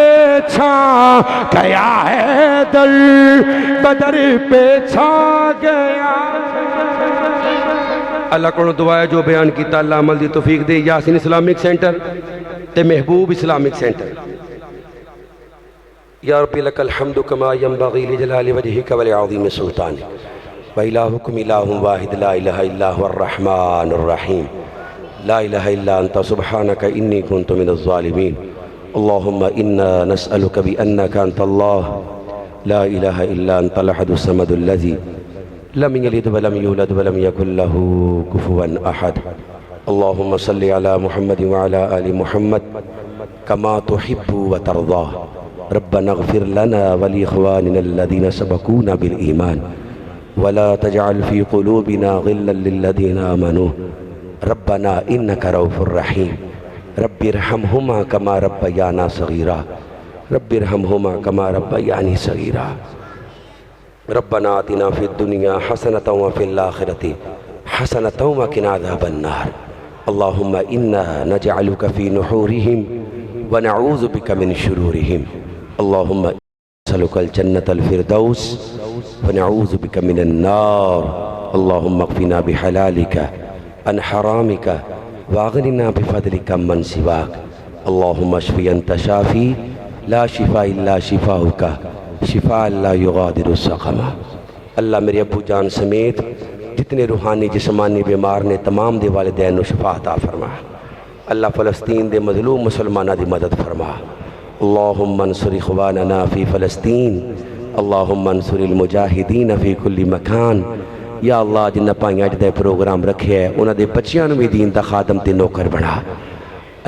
چھا گیا ہے در بدر پہ چھا گیا اللہ کو دعا ہے جو بیان کیتا اللہ عمل دی توفیق دے یاسین اسلامک سینٹر تے محبوب اسلامک سینٹر یا ربی لک الحمد کما ینبغی لجلال وجہک ولعظیم سلطانک وإلہکم الہ واحد لا الہ الا هو الرحمن الرحیم لا الہ الا انت سبحانک انی کنت من الظالمین اللہم انا نسألک بأنک انت اللہ لا الہ الا انت الأحد الصمد الذی لم يلد ولم يولد ولم يكن له كفوا أحد اللهم صل على محمد وعلى آل محمد كما تحب وترضى ربنا اغفر لنا ولإخواننا الذين سبقونا بالإيمان ولا تجعل في قلوبنا غلا للذين آمنوا ربنا إنك رؤوف رحيم رب ارحمهما كما ربيانا صغيرا رب ارحمهما كما ربياني صغيرا ربنا آتنا في الدنيا حسنة وفي الآخرة حسنة وقنا عذاب النار اللهم إنا نجعلك في نحورهم ونعوذ بك من شرورهم اللهم نسألك الجنة الفردوس ونعوذ بك من النار اللهم اكفنا بحلالك عن حرامك واغننا بفضلك من سواك اللهم اشف أنت شافي لا شفاء إلا شفاؤك شفاء لا یغادر سقما اللہ میرے ابو جان سمیت جتنے روحانی جسمانی بیمار نے تمام دے والدین و شفا عطا فرما اللہ فلسطین دے مظلوم مسلمانہ دی مدد فرما اللہم انصر اخواننا فی فلسطین اللہم انصر المجاہدین فی کل مکان یا اللہ جنہ پائیں اج دے پروگرام رکھے ہے انہ دے بچیاں نوی دین دا خادم تے نوکر بنا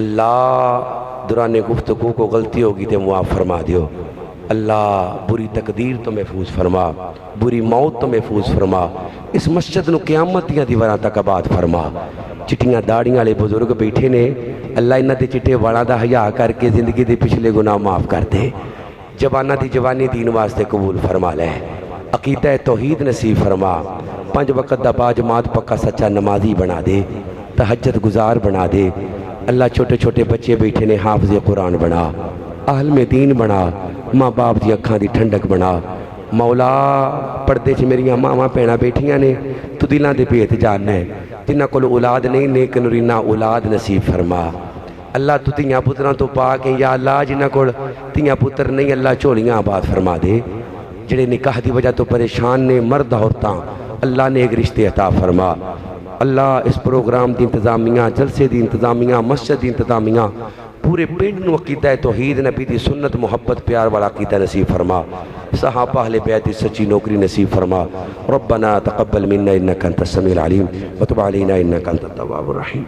اللہ دوران گفتگو کو غلطی ہوگی تے معاف فرما دیو اللہ بری تقدیر تو محفوظ فرما بری موت تو محفوظ فرما اس مسجد نو قیامت دیاں دیواراں تک آباد فرما چٹیاں داڑیاں لے بزرگ بیٹھے نے اللہ انہاں دے چٹے والاں دا حیا کر کے زندگی دے پچھلے گناہ معاف کر دے جواناں دی جوانی دین واسطے قبول فرما لے عقیدہ توحید نصیب فرما 5 وقت دا با جماعت پکا سچا نمازی بنا دے تہجد گزار بنا دے اللہ چھوٹے چھوٹے بچے بیٹھے نے حافظ قرآن بنا عالم دین بنا ماں باپ دی اکھاں دی ٹھنڈک بنا مولا پردے چ میریاں ماواں پینا بیٹھیاں نے تو دلاں دے بھیت جاننا ہے جنہاں کول اولاد نہیں نیک نورینہ اولاد نصیب فرما اللہ تو تیاں پتراں تو پاک ہیں یا اللہ جنہاں کول تیاں پتر نہیں اللہ چولیاں آباد فرما دے جڑے نکاح دی وجہ تو پریشان نے مرد عورتاں اللہ نے ایک رشتے عطا فرما اللہ اس پروگرام دی انتظامیہ جلسے دی انتظامیہ مسجد دی انتظامیہ پورے پنڈ نو عقیدہ توحید نبی دی سنت محبت پیار والا عقیدہ نصیب فرما صحابہ اہل بیت دی سچی نوکری نصیب فرما ربنا تقبل منا انک انت السمیع العلیم وتب علینا انک انت التواب الرحیم